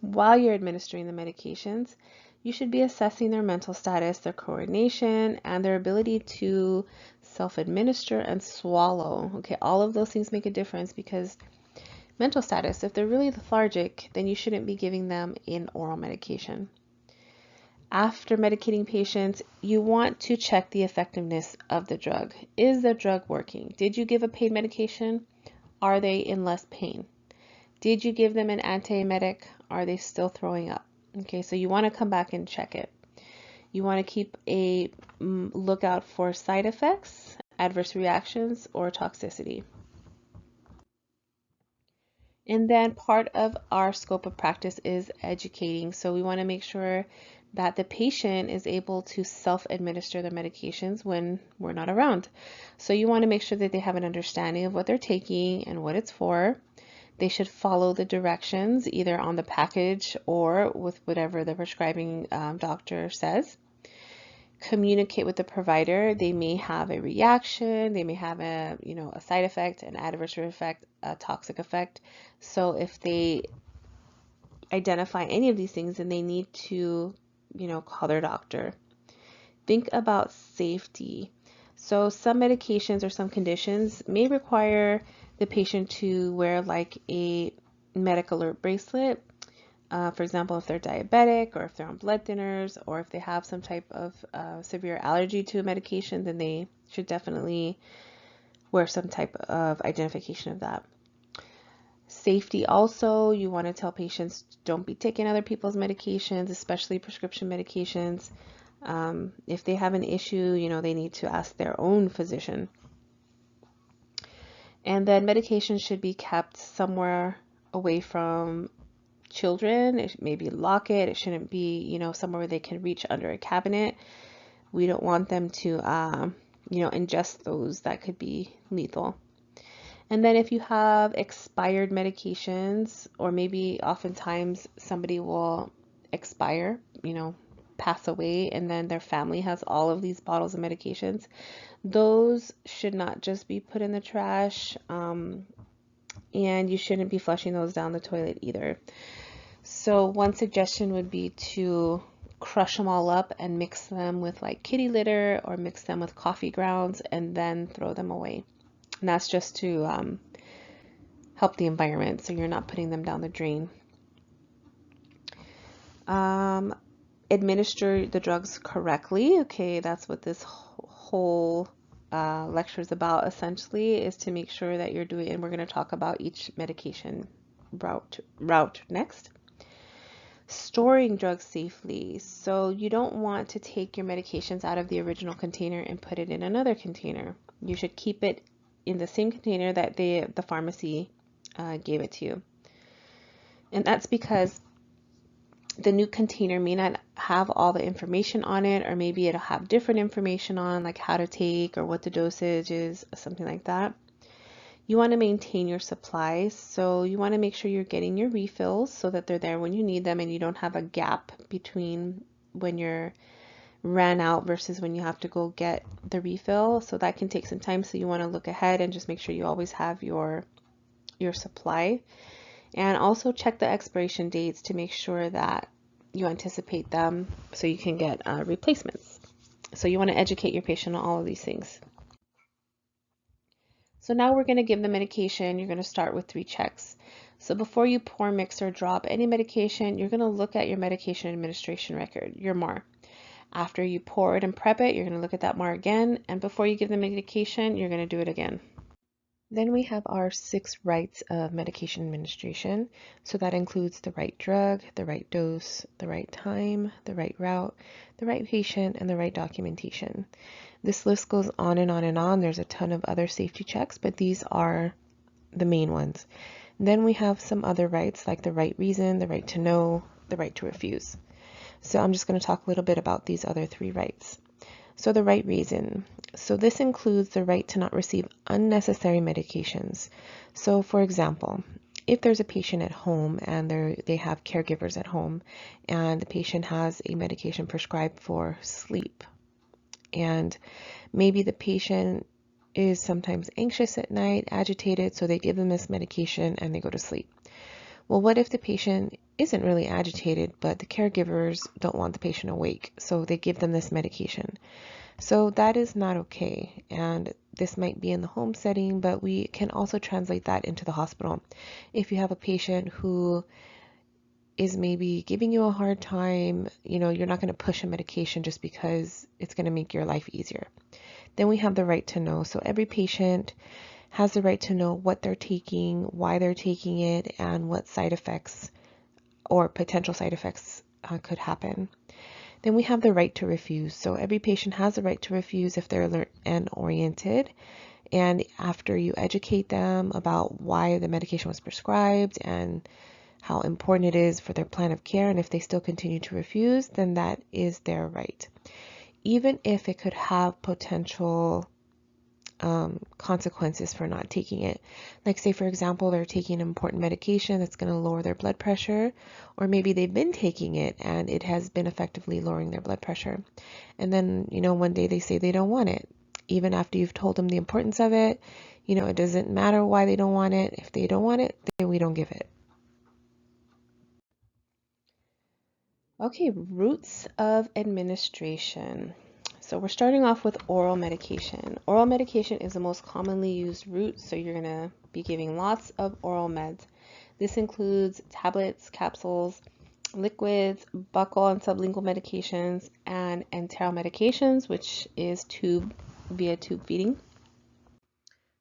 While you're administering the medications, you should be assessing their mental status, their coordination, and their ability to self-administer and swallow. Okay, all of those things make a difference, because mental status, if they're really lethargic, then you shouldn't be giving them an oral medication. After medicating patients, you want to check the effectiveness of the drug. Is the drug working? Did you give a pain medication? Are they in less pain? Did you give them an antiemetic? Are they still throwing up? Okay, so you want to come back and check it. You want to keep a lookout for side effects, adverse reactions, or toxicity. And then part of our scope of practice is educating. So we want to make sure that the patient is able to self-administer their medications when we're not around. So you want to make sure that they have an understanding of what they're taking and what it's for. They should follow the directions either on the package or with whatever the prescribing doctor says. Communicate with the provider. They may have a reaction, they may have a side effect, an adverse effect, a toxic effect. So if they identify any of these things, then they need to call their doctor. Think about safety. So some medications or some conditions may require the patient to wear like a medic alert bracelet. For example, if they're diabetic, or if they're on blood thinners, or if they have some type of severe allergy to a medication, then they should definitely wear some type of identification of that. Safety also, you want to tell patients don't be taking other people's medications, especially prescription medications. If they have an issue, they need to ask their own physician. And then medication should be kept somewhere away from children. It maybe lock it. It shouldn't be, somewhere where they can reach under a cabinet. We don't want them to, ingest those. That could be lethal. And then if you have expired medications, or maybe oftentimes somebody will expire, pass away, and then their family has all of these bottles of medications, those should not just be put in the trash, and you shouldn't be flushing those down the toilet either. So one suggestion would be to crush them all up and mix them with like kitty litter, or mix them with coffee grounds and then throw them away. And that's just to help the environment, so you're not putting them down the drain. Administer the drugs correctly. Okay, that's what this whole lecture is about essentially, is to make sure that you're doing, and we're going to talk about each medication route next. Storing drugs safely. So you don't want to take your medications out of the original container and put it in another container. You should keep it in the same container that the pharmacy gave it to you. And that's because the new container may not have all the information on it, or maybe it'll have different information on, like how to take or what the dosage is, something like that. You want to maintain your supplies, so you want to make sure you're getting your refills so that they're there when you need them and you don't have a gap between when you're ran out versus when you have to go get the refill. So that can take some time, so you want to look ahead and just make sure you always have your supply. And also check the expiration dates to make sure that you anticipate them so you can get replacements. So you want to educate your patient on all of these things. So now we're going to give the medication. You're going to start with 3 checks. So before you pour, mix, or drop any medication, you're going to look at your medication administration record, your MAR. After you pour it and prep it, you're going to look at that MAR again. And before you give the medication, you're going to do it again. Then we have our 6 rights of medication administration. So that includes the right drug, the right dose, the right time, the right route, the right patient, and the right documentation. This list goes on and on and on. There's a ton of other safety checks, but these are the main ones. Then we have some other rights, like the right reason, the right to know, the right to refuse. So I'm just going to talk a little bit about these other 3 rights. So the right reason. So this includes the right to not receive unnecessary medications. So for example, if there's a patient at home and they have caregivers at home, and the patient has a medication prescribed for sleep, and maybe the patient is sometimes anxious at night, agitated, so they give them this medication and they go to sleep. Well, what if the patient isn't really agitated, but the caregivers don't want the patient awake, so they give them this medication? So that is not okay, and this might be in the home setting, but we can also translate that into the hospital. If you have a patient who is maybe giving you a hard time, you're not going to push a medication just because it's going to make your life easier. Then we have the right to know. So every patient has the right to know what they're taking, why they're taking it, and what side effects or potential side effects could happen. Then we have the right to refuse. So every patient has the right to refuse if they're alert and oriented. And after you educate them about why the medication was prescribed and how important it is for their plan of care, and if they still continue to refuse, then that is their right. Even if it could have potential consequences for not taking it. Like say, for example, they're taking an important medication that's going to lower their blood pressure, or maybe they've been taking it and it has been effectively lowering their blood pressure. And then, one day they say they don't want it. Even after you've told them the importance of it, it doesn't matter why they don't want it. If they don't want it, then we don't give it. Okay, routes of administration. So we're starting off with oral medication. Oral medication is the most commonly used route, so you're going to be giving lots of oral meds. This includes tablets, capsules, liquids, buccal and sublingual medications, and enteral medications, which is via tube feeding.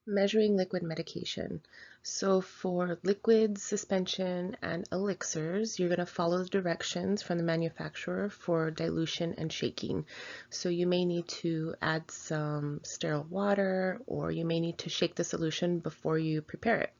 Measuring liquid medication. So for liquids, suspension, and elixirs, you're going to follow the directions from the manufacturer for dilution and shaking. So you may need to add some sterile water, or you may need to shake the solution before you prepare it.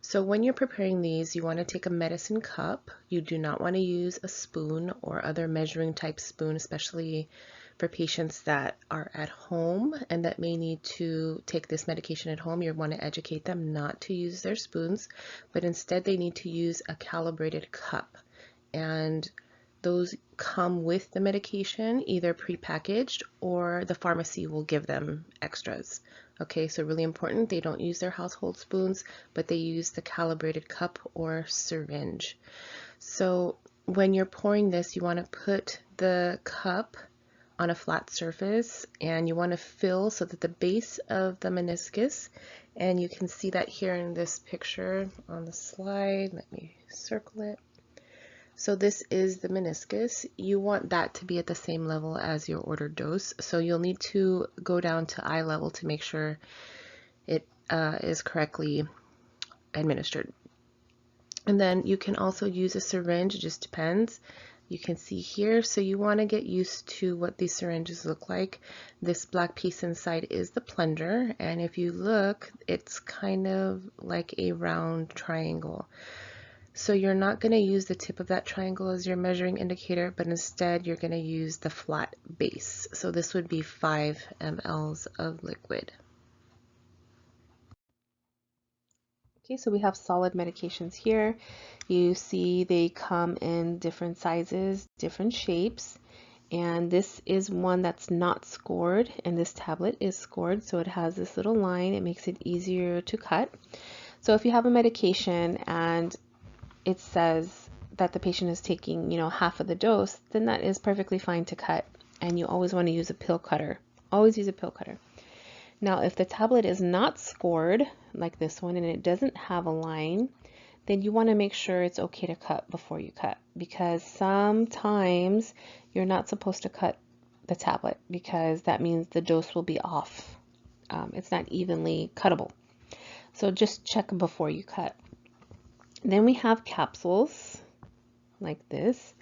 So when you're preparing these, you want to take a medicine cup. You do not want to use a spoon or other measuring type spoon, especially for patients that are at home and that may need to take this medication at home. You want to educate them not to use their spoons, but instead they need to use a calibrated cup. And those come with the medication, either prepackaged or the pharmacy will give them extras. Okay, so really important, they don't use their household spoons, but they use the calibrated cup or syringe. So when you're pouring this, you want to put the cup on a flat surface, and you want to fill so that the base of the meniscus, and you can see that here in this picture on the slide, let me circle it. So this is the meniscus. You want that to be at the same level as your ordered dose. So you'll need to go down to eye level to make sure it is correctly administered. And then you can also use a syringe, it just depends. You can see here, so you want to get used to what these syringes look like. This black piece inside is the plunger, and if you look, it's kind of like a round triangle. So you're not going to use the tip of that triangle as your measuring indicator, but instead you're going to use the flat base. So this would be 5 mLs of liquid. Okay, so we have solid medications here. You see they come in different sizes, different shapes, and this is one that's not scored, and this tablet is scored, so it has this little line. It makes it easier to cut. So if you have a medication and it says that the patient is taking, half of the dose, then that is perfectly fine to cut, and you always want to use a pill cutter. Always use a pill cutter. Now, if the tablet is not scored, like this one, and it doesn't have a line, then you want to make sure it's okay to cut before you cut, because sometimes you're not supposed to cut the tablet because that means the dose will be off. It's not evenly cuttable. So just check before you cut. Then we have capsules like this,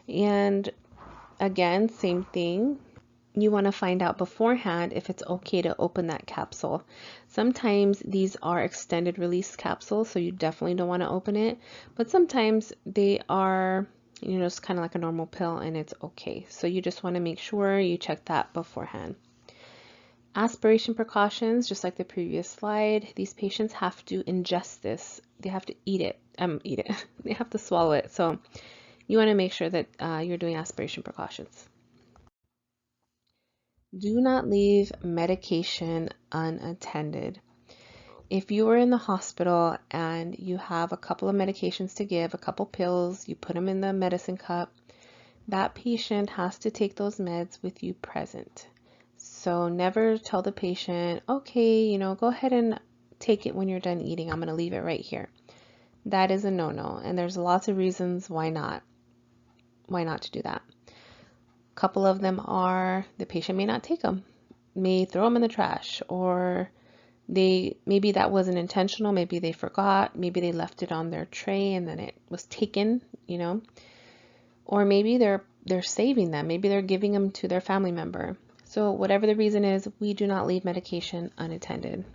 and again, same thing. You want to find out beforehand if it's okay to open that capsule. Sometimes these are extended release capsules, so you definitely don't want to open it, but sometimes they are, just kind of like a normal pill and it's okay. So you just want to make sure you check that beforehand. Aspiration precautions, just like the previous slide, these patients have to ingest this. They have to eat it. They have to swallow it. So you want to make sure that you're doing aspiration precautions. Do not leave medication unattended. If you are in the hospital and you have a couple of medications to give, a couple pills, you put them in the medicine cup, that patient has to take those meds with you present. So never tell the patient, okay, go ahead and take it when you're done eating. I'm going to leave it right here. That is a no-no, and there's lots of reasons why not to do that. A couple of them are the patient may not take them, may throw them in the trash, or maybe that wasn't intentional, maybe they forgot, maybe they left it on their tray and then it was taken, or maybe they're saving them, maybe they're giving them to their family member. So whatever the reason is, we do not leave medication unattended.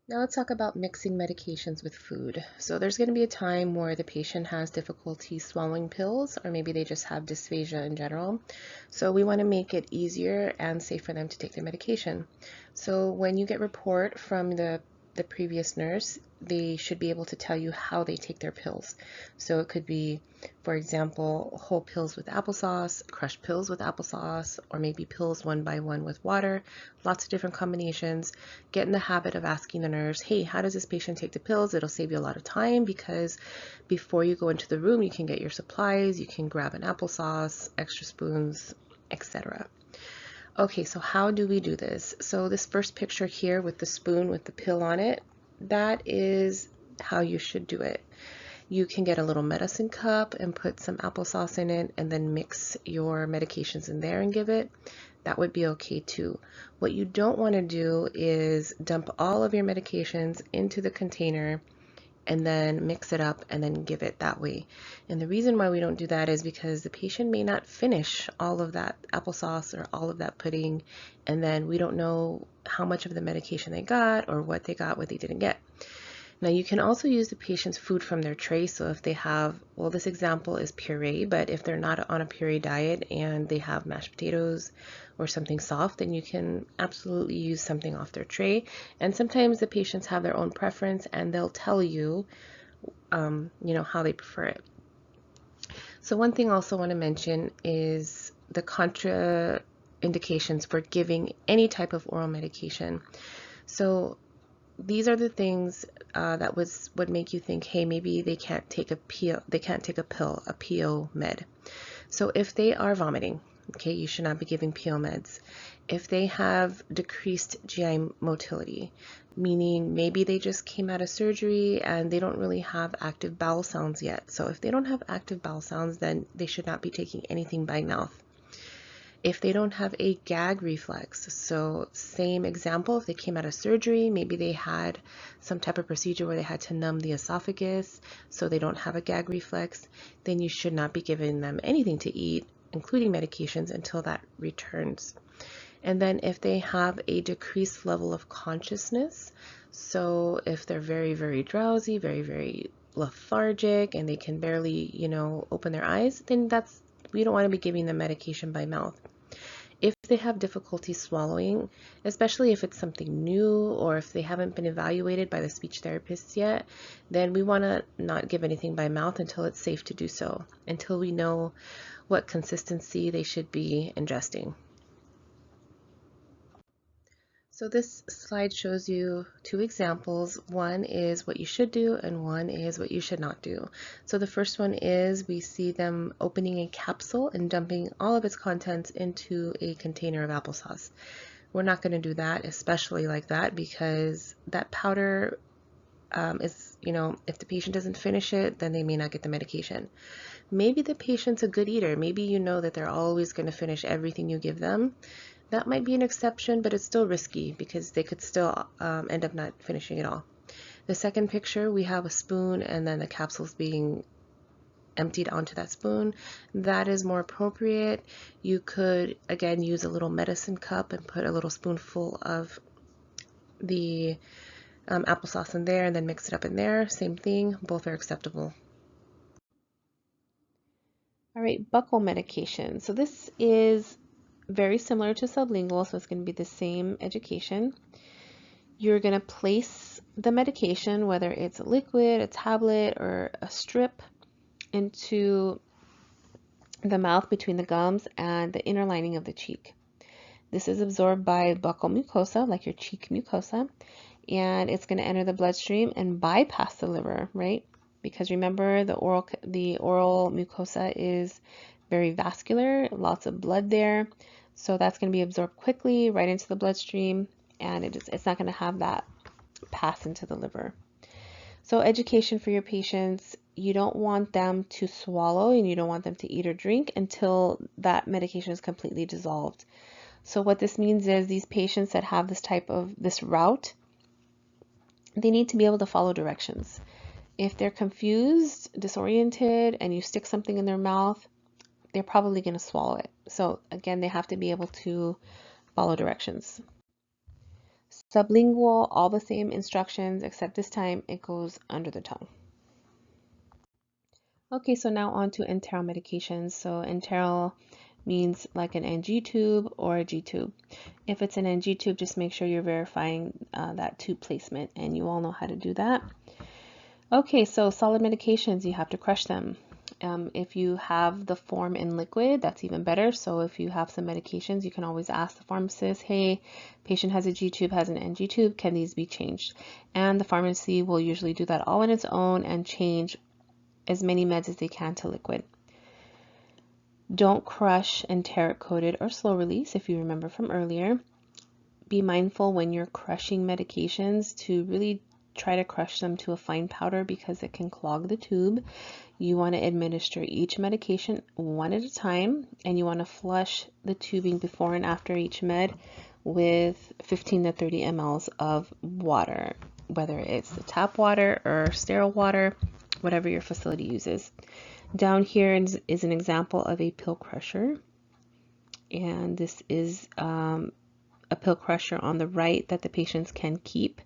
Now let's talk about mixing medications with food. So there's going to be a time where the patient has difficulty swallowing pills, or maybe they just have dysphagia in general. So we want to make it easier and safe for them to take their medication. So when you get report from the previous nurse, they should be able to tell you how they take their pills. So it could be, for example, whole pills with applesauce, crushed pills with applesauce, or maybe pills one by one with water, lots of different combinations. Get in the habit of asking the nurse, hey, how does this patient take the pills? It'll save you a lot of time, because before you go into the room, you can get your supplies, you can grab an applesauce, extra spoons, etc. Okay, so how do we do this? So this first picture here with the spoon with the pill on it, that is how you should do it. You can get a little medicine cup and put some applesauce in it and then mix your medications in there and give it. That would be okay too. What you don't want to do is dump all of your medications into the container and then mix it up and then give it that way. And the reason why we don't do that is because the patient may not finish all of that applesauce or all of that pudding, and then we don't know how much of the medication they got or what they got, what they didn't get. Now you can also use the patient's food from their tray. So if they have, well, this example is puree, but if they're not on a puree diet and they have mashed potatoes or something soft, then you can absolutely use something off their tray. And sometimes the patients have their own preference and they'll tell you, how they prefer it. So one thing I also want to mention is the contraindications for giving any type of oral medication. So these are the things that would make you think, hey, maybe they can't take a pill, a PO med. So if they are vomiting, Okay, you should not be giving PO meds. If they have decreased GI motility, meaning maybe they just came out of surgery and they don't really have active bowel sounds yet. So if they don't have active bowel sounds, then they should not be taking anything by mouth. If they don't have a gag reflex, so same example, if they came out of surgery, maybe they had some type of procedure where they had to numb the esophagus, so they don't have a gag reflex, then you should not be giving them anything to eat, including medications, until that returns. And then if they have a decreased level of consciousness, so if they're very, very drowsy, very, very lethargic, and they can barely, open their eyes, then we don't want to be giving them medication by mouth. If they have difficulty swallowing, especially if it's something new or if they haven't been evaluated by the speech therapists yet, then we want to not give anything by mouth until it's safe to do so, until we know what consistency they should be ingesting. So this slide shows you two examples. One is what you should do and one is what you should not do. So the first one is we see them opening a capsule and dumping all of its contents into a container of applesauce. We're not going to do that, especially like that, because that powder is, if the patient doesn't finish it, then they may not get the medication. Maybe the patient's a good eater. Maybe you know that they're always going to finish everything you give them. That might be an exception, but it's still risky because they could still end up not finishing it all. The second picture, we have a spoon and then the capsules being emptied onto that spoon. That is more appropriate. You could, again, use a little medicine cup and put a little spoonful of the applesauce in there and then mix it up in there. Same thing, both are acceptable. All right, buccal medication. So this is very similar to sublingual, so it's going to be the same education. You're going to place the medication, whether it's a liquid, a tablet, or a strip, into the mouth between the gums and the inner lining of the cheek. This is absorbed by buccal mucosa, like your cheek mucosa, and it's going to enter the bloodstream and bypass the liver, right? Because remember, the oral mucosa is very vascular, lots of blood there. So that's going to be absorbed quickly right into the bloodstream, and it's not going to have that pass into the liver. So education for your patients, you don't want them to swallow and you don't want them to eat or drink until that medication is completely dissolved. So what this means is these patients that have this route, they need to be able to follow directions. If they're confused, disoriented, and you stick something in their mouth, they're probably going to swallow it. So again, they have to be able to follow directions. Sublingual, all the same instructions, except this time it goes under the tongue. Okay, so now on to enteral medications. So enteral means like an NG tube or a G tube. If it's an NG tube, just make sure you're verifying that tube placement, and you all know how to do that. Okay, so solid medications, you have to crush them. If you have the form in liquid, that's even better. So if you have some medications, you can always ask the pharmacist, hey, patient has a G tube, has an NG tube, can these be changed? And the pharmacy will usually do that all on its own and change as many meds as they can to liquid. Don't crush enteric coated or slow release, if you remember from earlier. Be mindful when you're crushing medications to really try to crush them to a fine powder because it can clog the tube. You want to administer each medication one at a time, and you want to flush the tubing before and after each med with 15 to 30 mLs of water, whether it's the tap water or sterile water, whatever your facility uses. Down here is an example of a pill crusher, and this is a pill crusher on the right that the patients can keep.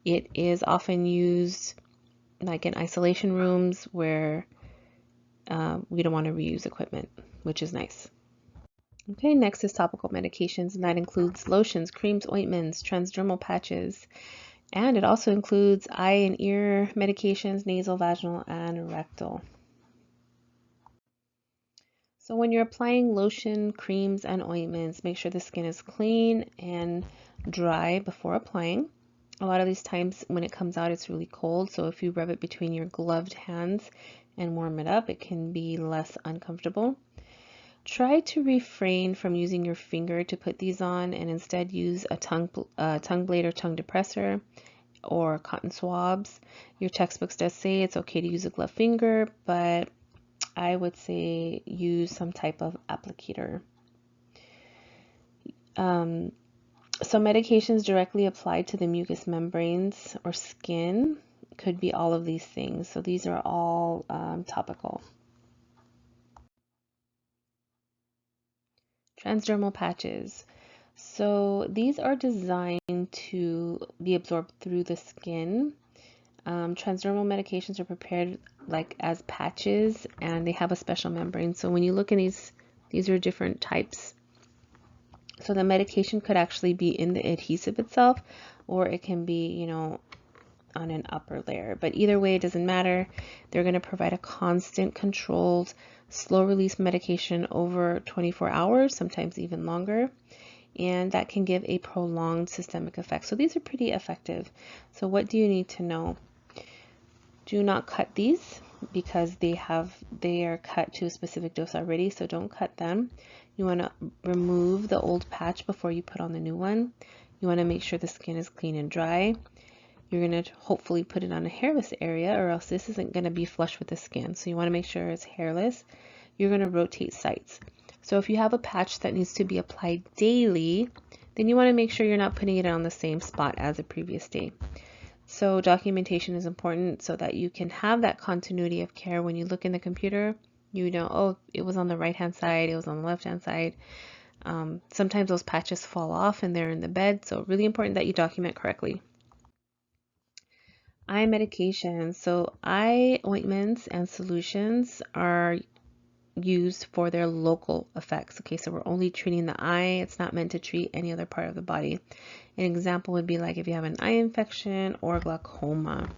It is often used like in isolation rooms where we don't want to reuse equipment, which is nice. Okay, next is topical medications, and that includes lotions, creams, ointments, transdermal patches, and it also includes eye and ear medications, nasal, vaginal, and rectal. So when you're applying lotion, creams, and ointments, make sure the skin is clean and dry before applying. A lot of these times when it comes out, it's really cold, so if you rub it between your gloved hands and warm it up, it can be less uncomfortable. Try to refrain from using your finger to put these on and instead use a tongue blade or tongue depressor or cotton swabs. Your textbooks does say it's okay to use a gloved finger, but I would say use some type of applicator. So medications directly applied to the mucous membranes or skin could be all of these things. So these are all topical. Transdermal patches. So these are designed to be absorbed through the skin. Transdermal medications are prepared like as patches, and they have a special membrane. So when you look in these are different types. So the medication could actually be in the adhesive itself, or it can be, you know, on an upper layer. But either way, it doesn't matter. They're going to provide a constant, controlled, slow release medication over 24 hours, sometimes even longer. And that can give a prolonged systemic effect. So these are pretty effective. So what do you need to know? Do not cut these because they are cut to a specific dose already, so don't cut them. You want to remove the old patch before you put on the new one. You want to make sure the skin is clean and dry. You're going to hopefully put it on a hairless area, or else this isn't going to be flush with the skin. So you want to make sure it's hairless. You're going to rotate sites. So if you have a patch that needs to be applied daily, then you want to make sure you're not putting it on the same spot as the previous day. So documentation is important so that you can have that continuity of care. When you look in the computer, you know, oh, it was on the right hand side, it was on the left hand side. Sometimes those patches fall off and they're in the bed, so really important that you document correctly. Eye medications. So eye ointments and solutions are used for their local effects. Okay, so we're only treating the eye. It's not meant to treat any other part of the body. An example would be like if you have an eye infection or glaucoma.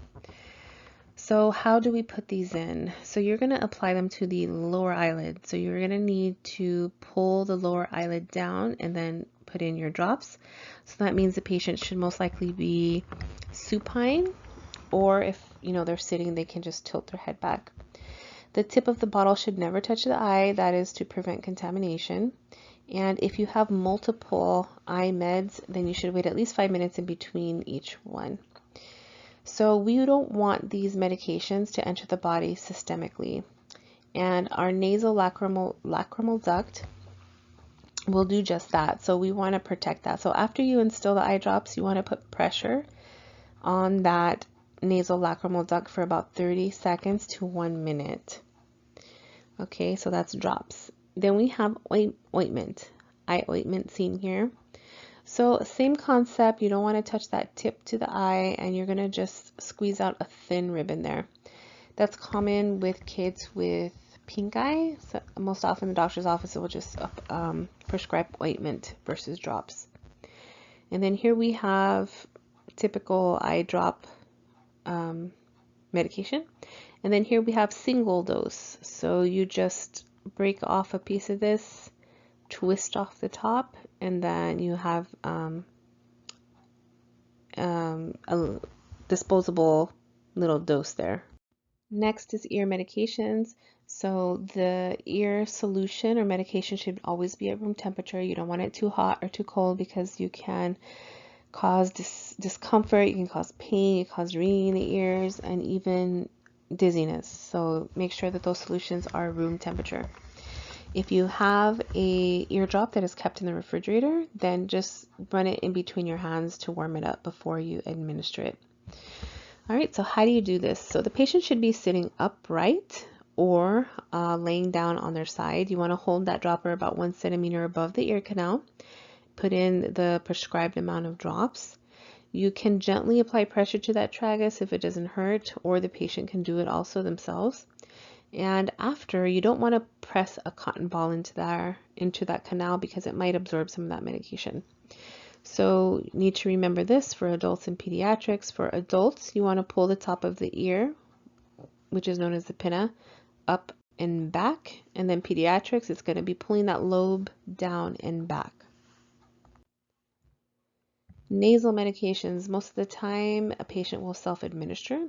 So how do we put these in? So you're going to apply them to the lower eyelid. So you're going to need to pull the lower eyelid down and then put in your drops. So that means the patient should most likely be supine, or if you know they're sitting, they can just tilt their head back. The tip of the bottle should never touch the eye. That is to prevent contamination. And if you have multiple eye meds, then you should wait at least 5 minutes in between each one. So we don't want these medications to enter the body systemically. And our nasolacrimal duct will do just that. So we want to protect that. So after you instill the eye drops, you want to put pressure on that nasolacrimal duct for about 30 seconds to 1 minute. Okay, so that's drops. Then we have ointment, eye ointment seen here. So same concept, you don't want to touch that tip to the eye, and you're going to just squeeze out a thin ribbon there. That's common with kids with pink eye. So most often the doctor's office will just prescribe ointment versus drops. And then here we have typical eye drop medication. And then here we have single dose. So you just break off a piece of this, twist off the top, and then you have a disposable little dose there. Next is ear medications. So the ear solution or medication should always be at room temperature. You don't want it too hot or too cold because you can cause discomfort, you can cause pain, you can cause ringing in the ears, and even dizziness. So make sure that those solutions are room temperature. If you have a eardrop that is kept in the refrigerator, then just run it in between your hands to warm it up before you administer it. All right, so how do you do this? So the patient should be sitting upright or laying down on their side. You want to hold that dropper about 1 centimeter above the ear canal. Put in the prescribed amount of drops. You can gently apply pressure to that tragus if it doesn't hurt, or the patient can do it also themselves. And after, you don't want to press a cotton ball into that canal because it might absorb some of that medication. So you need to remember this for adults and pediatrics. For adults, you want to pull the top of the ear, which is known as the pinna, up and back. And then pediatrics, it's going to be pulling that lobe down and back. Nasal medications, most of the time a patient will self-administer.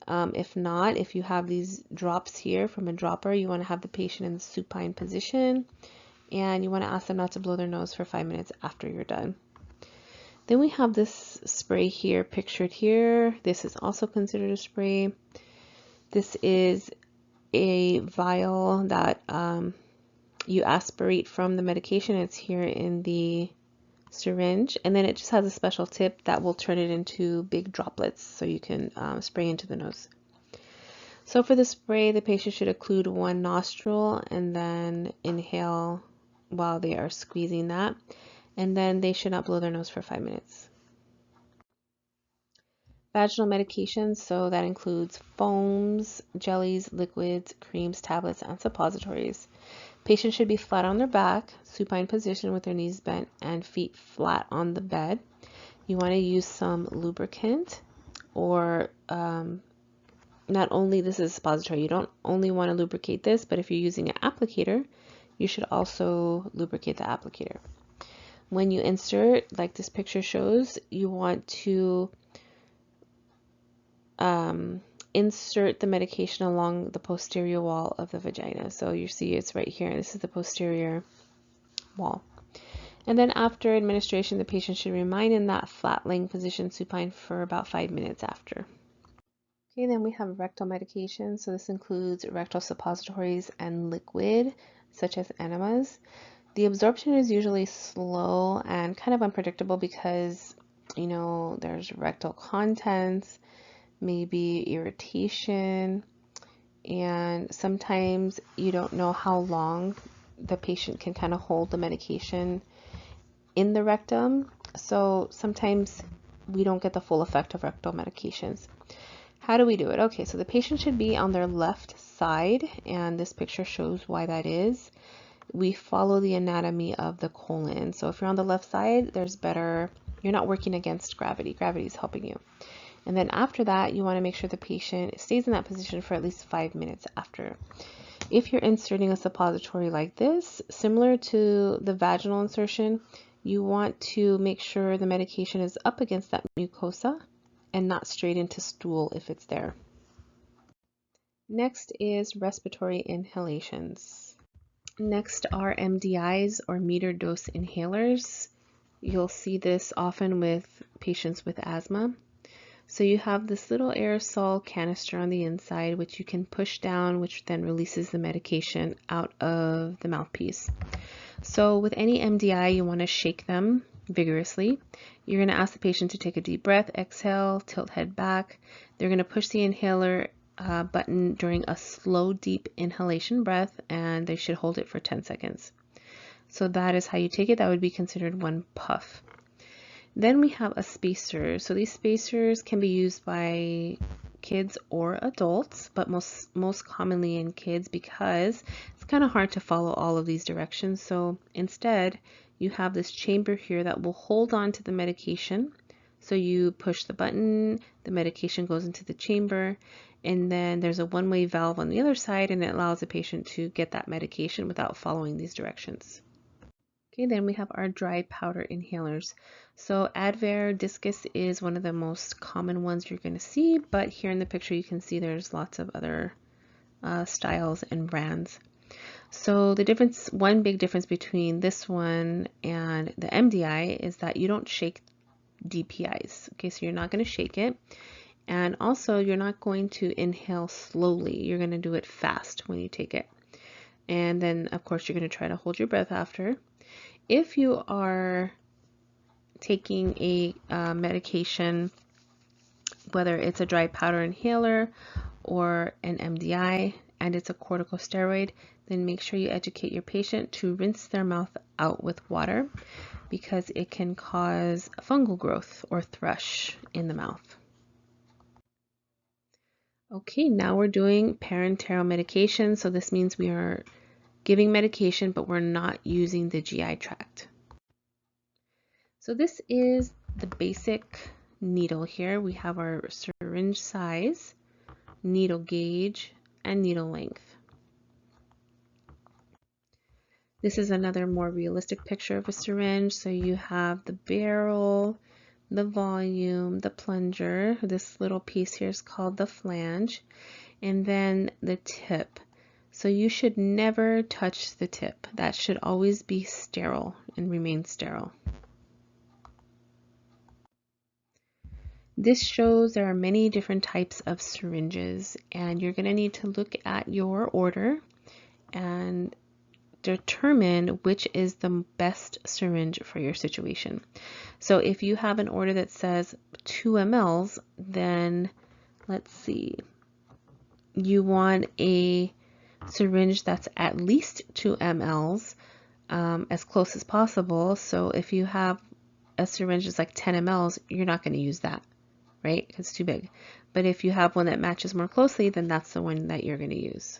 If not, if you have these drops here from a dropper, you want to have the patient in the supine position, and you want to ask them not to blow their nose for 5 minutes after you're done. Then we have this spray here pictured here. This is also considered a spray. This is a vial that you aspirate from the medication. It's here in the syringe, and then it just has a special tip that will turn it into big droplets so you can spray into the nose. So for the spray, the patient should occlude one nostril and then inhale while they are squeezing that, and then they should not blow their nose for 5 minutes. Vaginal medications, so that includes foams, jellies, liquids, creams, tablets, and suppositories. Patients should be flat on their back, supine position with their knees bent and feet flat on the bed. You want to use some lubricant, or not only this is a suppository, you don't only want to lubricate this, but if you're using an applicator, you should also lubricate the applicator. When you insert, like this picture shows, you want to insert the medication along the posterior wall of the vagina. So you see it's right here. This is the posterior wall. And then after administration, the patient should remain in that flat laying position supine for about 5 minutes after. Okay, then we have rectal medication. So this includes rectal suppositories and liquid, such as enemas. The absorption is usually slow and kind of unpredictable because, you know, there's rectal contents, maybe irritation, and sometimes you don't know how long the patient can kind of hold the medication in the rectum. So sometimes we don't get the full effect of rectal medications. How do we do it? Okay, so the patient should be on their left side, and this picture shows why that is. We follow the anatomy of the colon. So if you're on the left side, you're not working against gravity. Gravity is helping you. And then after that, you want to make sure the patient stays in that position for at least 5 minutes after. If you're inserting a suppository like this, similar to the vaginal insertion, you want to make sure the medication is up against that mucosa and not straight into stool if it's there. Next is respiratory inhalations. Next are MDIs, or meter dose inhalers. You'll see this often with patients with asthma. So you have this little aerosol canister on the inside, which you can push down, which then releases the medication out of the mouthpiece. So with any MDI, you want to shake them vigorously. You're going to ask the patient to take a deep breath, exhale, tilt head back. They're going to push the inhaler button during a slow, deep inhalation breath, and they should hold it for 10 seconds. So that is how you take it. That would be considered one puff. Then we have a spacer. So these spacers can be used by kids or adults, but most commonly in kids because it's kind of hard to follow all of these directions. So instead, you have this chamber here that will hold on to the medication. So you push the button, the medication goes into the chamber, and then there's a one-way valve on the other side, and it allows the patient to get that medication without following these directions. Okay, then we have our dry powder inhalers. So Advair Discus is one of the most common ones you're going to see, but here in the picture you can see there's lots of other styles and brands. So the difference, one big difference between this one and the MDI is that you don't shake DPIs. Okay, so you're not going to shake it. And also you're not going to inhale slowly. You're going to do it fast when you take it. And then of course you're going to try to hold your breath after. If you are taking a medication, whether it's a dry powder inhaler or an MDI, and it's a corticosteroid, then make sure you educate your patient to rinse their mouth out with water because it can cause fungal growth or thrush in the mouth. Okay, now we're doing parenteral medication. So this means we are giving medication, but we're not using the GI tract. So this is the basic needle here. We have our syringe size, needle gauge, and needle length. This is another more realistic picture of a syringe. So you have the barrel, the volume, the plunger. This little piece here is called the flange, and then the tip. So you should never touch the tip. That should always be sterile and remain sterile. This shows there are many different types of syringes, and you're going to need to look at your order and determine which is the best syringe for your situation. So if you have an order that says 2 mLs, then let's see, you want a syringe that's at least 2 mLs, as close as possible. So if you have a syringe that's like 10 mLs, you're not going to use that, right? Because it's too big. But if you have one that matches more closely, then that's the one that you're going to use.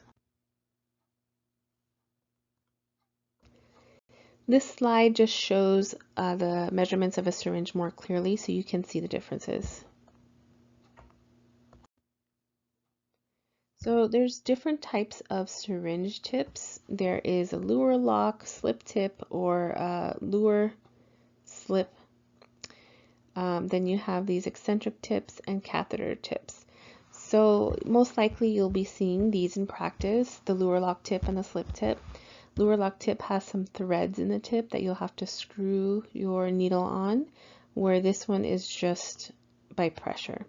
This slide just shows the measurements of a syringe more clearly so you can see the differences. So there's different types of syringe tips. There is a luer lock, slip tip, or luer slip. Then you have these eccentric tips and catheter tips. So most likely you'll be seeing these in practice, the luer lock tip and the slip tip. Luer lock tip has some threads in the tip that you'll have to screw your needle on, where this one is just by pressure.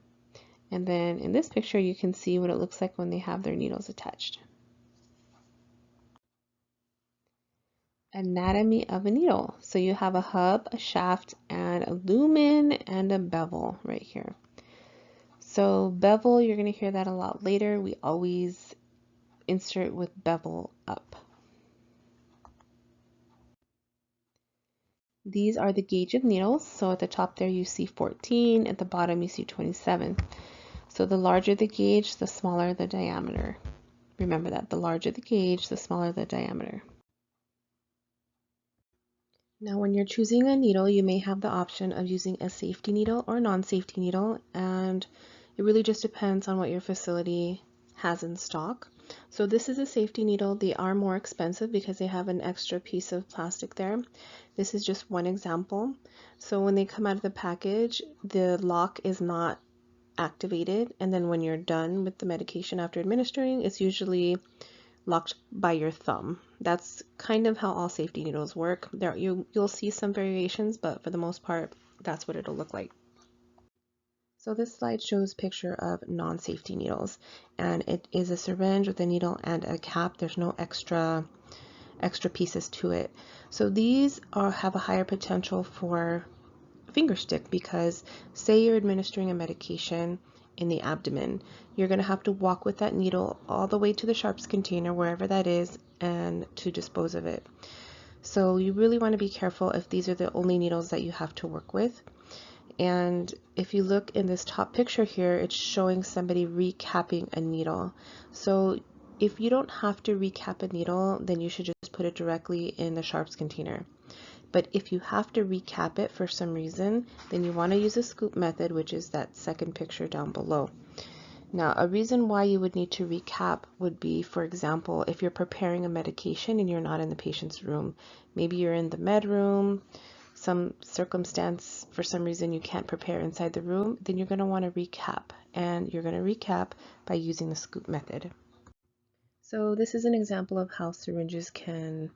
And then in this picture you can see what it looks like when they have their needles attached. Anatomy of a needle. So you have a hub, a shaft, and a lumen and a bevel right here. So bevel, you're going to hear that a lot later. We always insert with bevel up. These are the gauge of needles. So at the top there you see 14, at the bottom you see 27. So the larger the gauge, the smaller the diameter. Remember that, the larger the gauge, the smaller the diameter. Now when you're choosing a needle, you may have the option of using a safety needle or a non-safety needle, and it really just depends on what your facility has in stock. So this is a safety needle. They are more expensive because they have an extra piece of plastic there. This is just one example. So when they come out of the package, the lock is not activated, and then when you're done with the medication after administering, it's usually locked by your thumb. That's kind of how all safety needles work. You'll see some variations, but for the most part, that's what it'll look like. So this slide shows a picture of non-safety needles, and it is a syringe with a needle and a cap. There's no extra pieces to it. So these have a higher potential for finger stick, because say you're administering a medication in the abdomen, you're going to have to walk with that needle all the way to the sharps container, wherever that is, and to dispose of it. So you really want to be careful if these are the only needles that you have to work with. And if you look in this top picture here, it's showing somebody recapping a needle. So if you don't have to recap a needle, then you should just put it directly in the sharps container. But if you have to recap it for some reason, then you want to use a scoop method, which is that second picture down below. Now, a reason why you would need to recap would be, for example, if you're preparing a medication and you're not in the patient's room. Maybe you're in the med room, some circumstance, for some reason you can't prepare inside the room, then you're going to want to recap. And you're going to recap by using the scoop method. So this is an example of how syringes can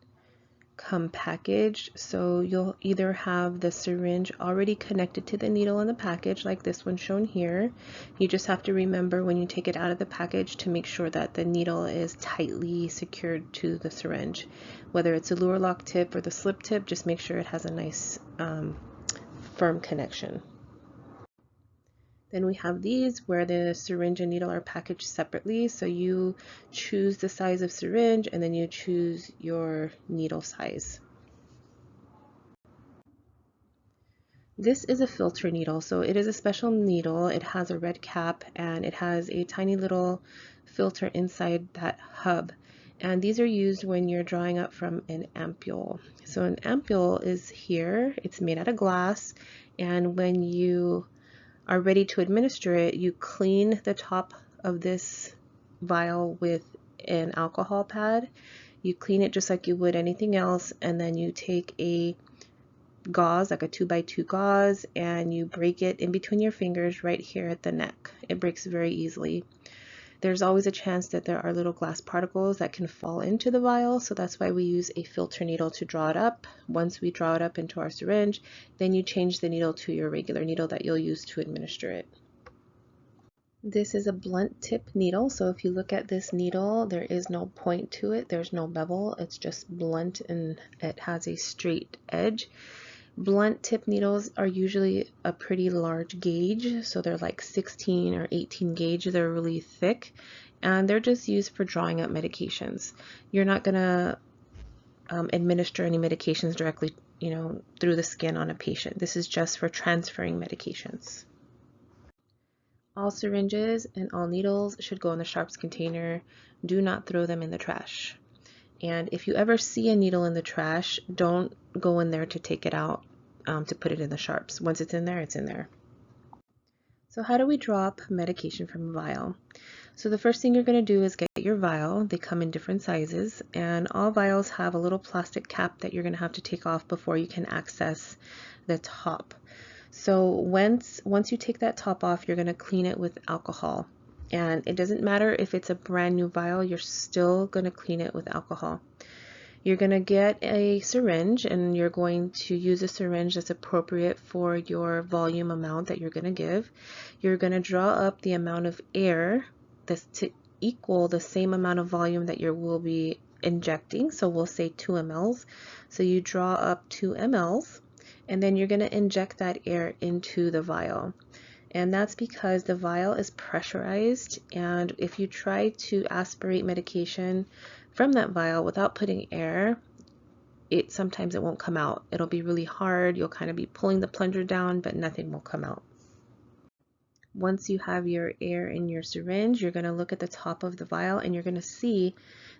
come packaged. So you'll either have the syringe already connected to the needle in the package, like this one shown here. You just have to remember when you take it out of the package to make sure that the needle is tightly secured to the syringe. Whether it's a luer lock tip or the slip tip, just make sure it has a nice firm connection. Then we have these where the syringe and needle are packaged separately. So you choose the size of syringe and then you choose your needle size. This is a filter needle. So it is a special needle. It has a red cap and it has a tiny little filter inside that hub. And these are used when you're drawing up from an ampule. So an ampule is here. It's made out of glass. And when you are ready to administer it, you clean the top of this vial with an alcohol pad. You clean it just like you would anything else, and then you take a gauze, like a 2x2 gauze, and you break it in between your fingers right here at the neck. It breaks very easily. There's always a chance that there are little glass particles that can fall into the vial, so that's why we use a filter needle to draw it up. Once we draw it up into our syringe, then you change the needle to your regular needle that you'll use to administer it. This is a blunt tip needle, so if you look at this needle, there is no point to it, there's no bevel, it's just blunt and it has a straight edge. Blunt tip needles are usually a pretty large gauge, so they're like 16 or 18 gauge, they're really thick, and they're just used for drawing up medications. You're not going to administer any medications directly, through the skin on a patient. This is just for transferring medications. All syringes and all needles should go in the sharps container. Do not throw them in the trash. And if you ever see a needle in the trash, don't go in there to take it out to put it in the sharps. Once it's in there, it's in there. So how do we draw up medication from a vial? So the first thing you're going to do is get your vial. They come in different sizes, and all vials have a little plastic cap that you're going to have to take off before you can access the top. So once you take that top off, you're going to clean it with alcohol. And it doesn't matter if it's a brand new vial, you're still going to clean it with alcohol. You're going to get a syringe, and you're going to use a syringe that's appropriate for your volume amount that you're going to give. You're going to draw up the amount of air that's to equal the same amount of volume that you will be injecting. So we'll say 2 mLs. So you draw up 2 mLs. And then you're going to inject that air into the vial. And that's because the vial is pressurized, and if you try to aspirate medication from that vial without putting air, sometimes it won't come out. It'll be really hard. You'll kind of be pulling the plunger down, but nothing will come out. Once you have your air in your syringe, you're going to look at the top of the vial, and you're going to see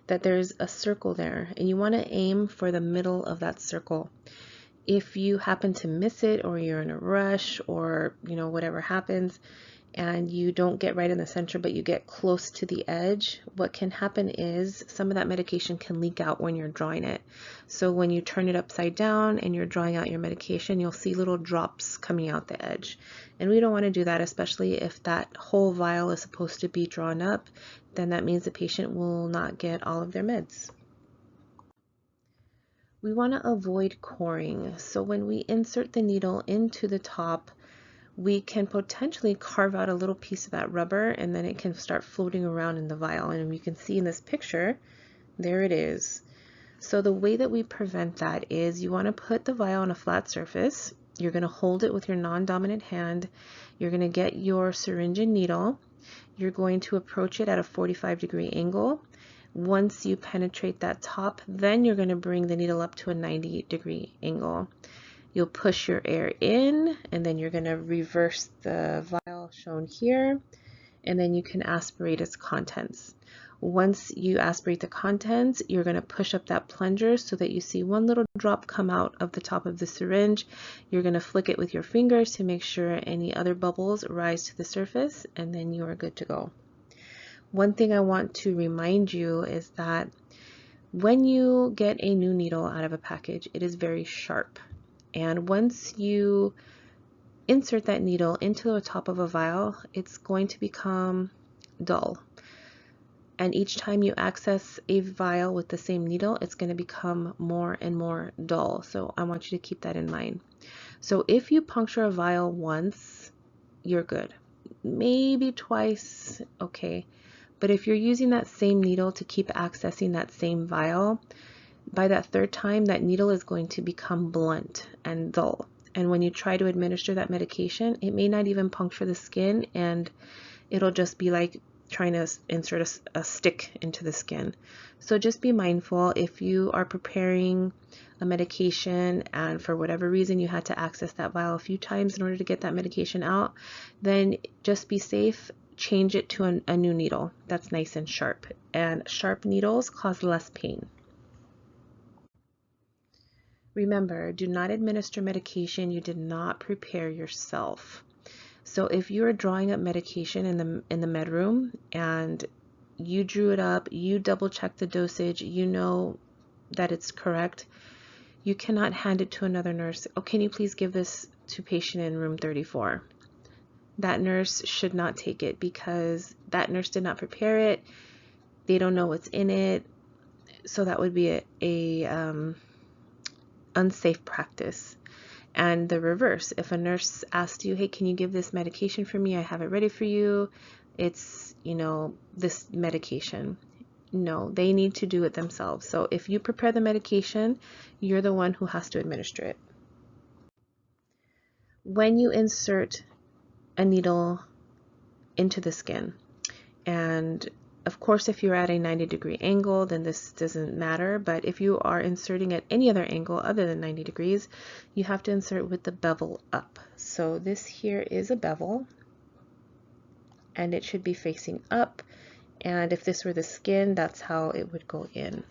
that there's a circle there, and you want to aim for the middle of that circle. If you happen to miss it, or you're in a rush, or whatever happens, and you don't get right in the center but you get close to the edge, what can happen is some of that medication can leak out when you're drawing it. So when you turn it upside down and you're drawing out your medication, you'll see little drops coming out the edge, and we don't want to do that, especially if that whole vial is supposed to be drawn up. Then that means the patient will not get all of their meds. We want to avoid coring, so when we insert the needle into the top, we can potentially carve out a little piece of that rubber, and then it can start floating around in the vial. And you can see in this picture, there it is. So the way that we prevent that is you want to put the vial on a flat surface. You're going to hold it with your non-dominant hand. You're going to get your syringe and needle. You're going to approach it at a 45-degree angle. Once you penetrate that top, then you're going to bring the needle up to a 90-degree angle. You'll push your air in, and then you're going to reverse the vial shown here, and then you can aspirate its contents. Once you aspirate the contents, you're going to push up that plunger so that you see one little drop come out of the top of the syringe. You're going to flick it with your fingers to make sure any other bubbles rise to the surface, and then you are good to go. One thing I want to remind you is that when you get a new needle out of a package, it is very sharp. And once you insert that needle into the top of a vial, it's going to become dull. And each time you access a vial with the same needle, it's going to become more and more dull. So I want you to keep that in mind. So if you puncture a vial once, you're good. Maybe twice, okay. But if you're using that same needle to keep accessing that same vial, by that third time, that needle is going to become blunt and dull. And when you try to administer that medication, it may not even puncture the skin, and it'll just be like trying to insert a stick into the skin. So just be mindful if you are preparing a medication and for whatever reason you had to access that vial a few times in order to get that medication out, then just be safe. Change it to a new needle that's nice and sharp. And sharp needles cause less pain. Remember, do not administer medication you did not prepare yourself. So if you are drawing up medication in the med room and you drew it up, you double check the dosage, you know that it's correct, You cannot hand it to another nurse. Oh, can you please give this to patient in room 34? That nurse should not take it because that nurse did not prepare it. They don't know what's in it. So that would be a unsafe practice. And the reverse, if a nurse asks you, hey, can you give this medication for me? I have it ready for you. It's, you know, this medication. No, they need to do it themselves. So if you prepare the medication, you're the one who has to administer it. When you insert a needle into the skin, and of course, if you're at a 90-degree angle, then this doesn't matter. But if you are inserting at any other angle other than 90 degrees, you have to insert with the bevel up. So this here is a bevel, and it should be facing up. And if this were the skin, that's how it would go in.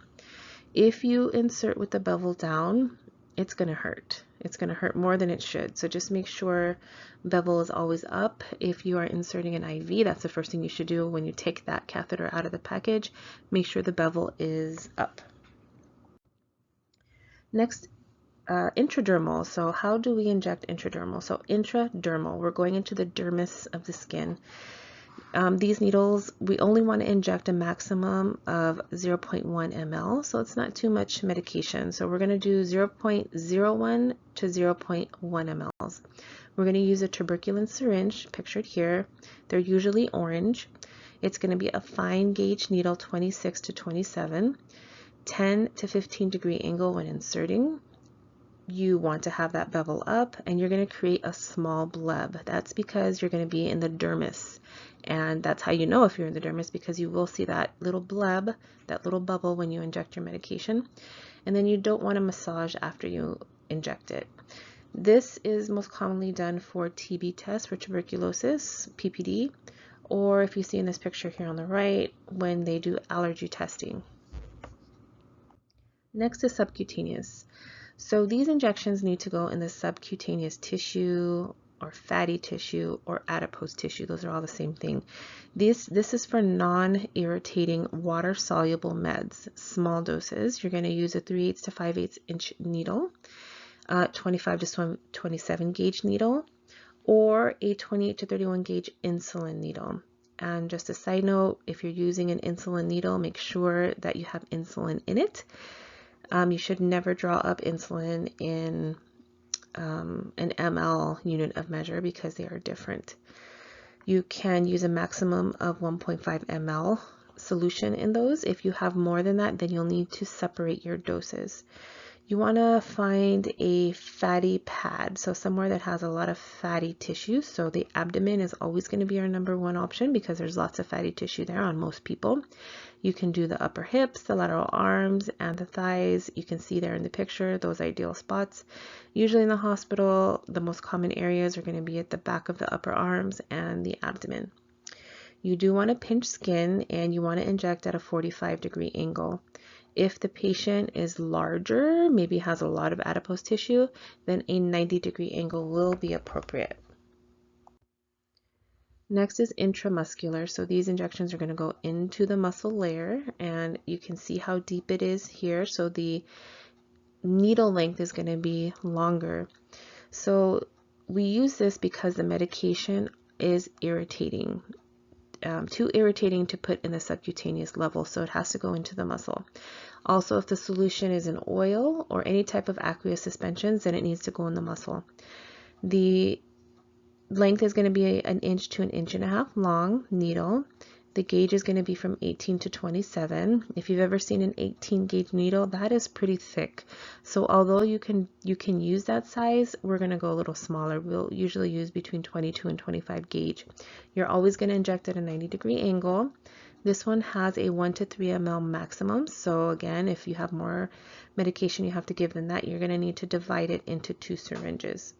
If you insert with the bevel down, it's going to hurt. It's going to hurt more than it should. So just make sure bevel is always up. If you are inserting an IV, that's the first thing you should do when you take that catheter out of the package. Make sure the bevel is up. Next, intradermal. So how do we inject intradermal? So intradermal, we're going into the dermis of the skin. These needles, we only want to inject a maximum of 0.1 ml, so it's not too much medication. So we're going to do 0.01 to 0.1 mLs. We're going to use a tuberculin syringe, pictured here. They're usually orange. It's going to be a fine gauge needle, 26 to 27, 10 to 15 degree angle when inserting. You want to have that bevel up, and you're going to create a small bleb. That's because you're going to be in the dermis, and that's how you know if you're in the dermis, because you will see that little bleb, that little bubble when you inject your medication. And then you don't want to massage after you inject it. This is most commonly done for TB tests, for tuberculosis, PPD, or if you see in this picture here on the right, when they do allergy testing. Next is subcutaneous. So these injections need to go in the subcutaneous tissue or fatty tissue or adipose tissue. Those are all the same thing. This is for non-irritating water-soluble meds, small doses. You're going to use a 3/8 to 5/8 inch needle, 25 to 27 gauge needle, or a 28 to 31 gauge insulin needle. And just a side note, if you're using an insulin needle, make sure that you have insulin in it. You should never draw up insulin in an ml unit of measure because they are different. You can use a maximum of 1.5 ml solution in those. If you have more than that, then you'll need to separate your doses. You want to find a fatty pad, so somewhere that has a lot of fatty tissue. So the abdomen is always going to be our #1 option because there's lots of fatty tissue there on most people. You can do the upper hips, the lateral arms, and the thighs. You can see there in the picture those ideal spots. Usually in the hospital, the most common areas are going to be at the back of the upper arms and the abdomen. You do want to pinch skin, and you want to inject at a 45-degree angle. If the patient is larger, maybe has a lot of adipose tissue, then a 90-degree angle will be appropriate. Next is intramuscular. So these injections are going to go into the muscle layer, and you can see how deep it is here. So the needle length is going to be longer. So we use this because the medication is irritating. Too irritating to put in the subcutaneous level, so it has to go into the muscle. Also, if the solution is an oil or any type of aqueous suspensions, then it needs to go in the muscle. The length is going to be 1 inch to 1.5 inches long needle. The gauge is going to be from 18 to 27. If you've ever seen an 18 gauge needle, that is pretty thick. So although you can use that size, we're going to go a little smaller. We'll usually use between 22 and 25 gauge. You're always going to inject at a 90-degree angle. This one has a 1 to 3 ml maximum. So again, if you have more medication you have to give than that, you're going to need to divide it into 2 syringes.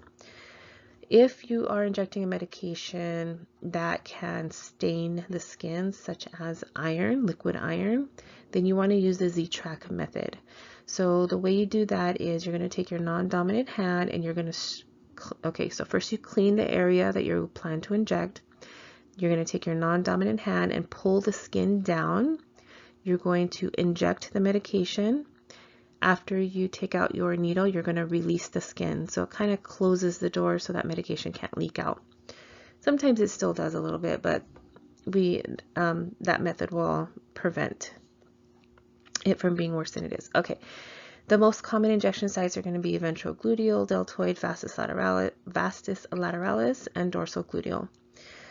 If you are injecting a medication that can stain the skin, such as iron, liquid iron, then you want to use the Z-Track method. So the way you do that is you're going to take your non-dominant hand and you're going to, so first you clean the area that you plan to inject. You're going to take your non-dominant hand and pull the skin down. You're going to inject the medication. after you take out your needle, you're going to release the skin. So it kind of closes the door so that medication can't leak out. Sometimes it still does a little bit, but that method will prevent it from being worse than it is. Okay, the most common injection sites are going to be ventrogluteal, deltoid, vastus lateralis, and dorsogluteal.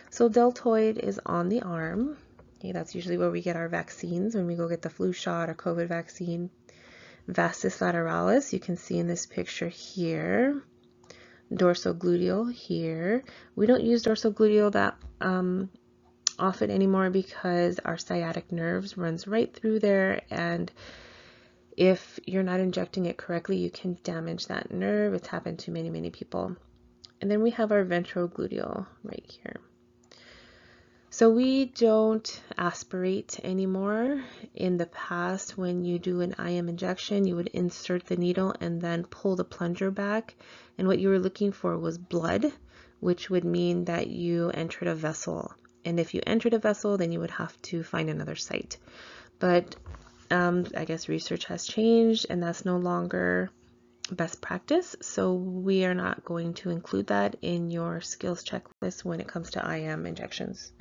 So deltoid is on the arm. Okay, that's usually where we get our vaccines when we go get the flu shot or COVID vaccine. Vastus lateralis, you can see in this picture here. Dorsogluteal here. We don't use dorsogluteal that often anymore because our sciatic nerves runs right through there, and if you're not injecting it correctly, you can damage that nerve. It's happened to many people. And then we have our ventrogluteal right here. So we don't aspirate anymore. In the past, when you do an IM injection, you would insert the needle and then pull the plunger back. And what you were looking for was blood, which would mean that you entered a vessel. And if you entered a vessel, then you would have to find another site. But I guess research has changed, and that's no longer best practice. So we are not going to include that in your skills checklist when it comes to IM injections.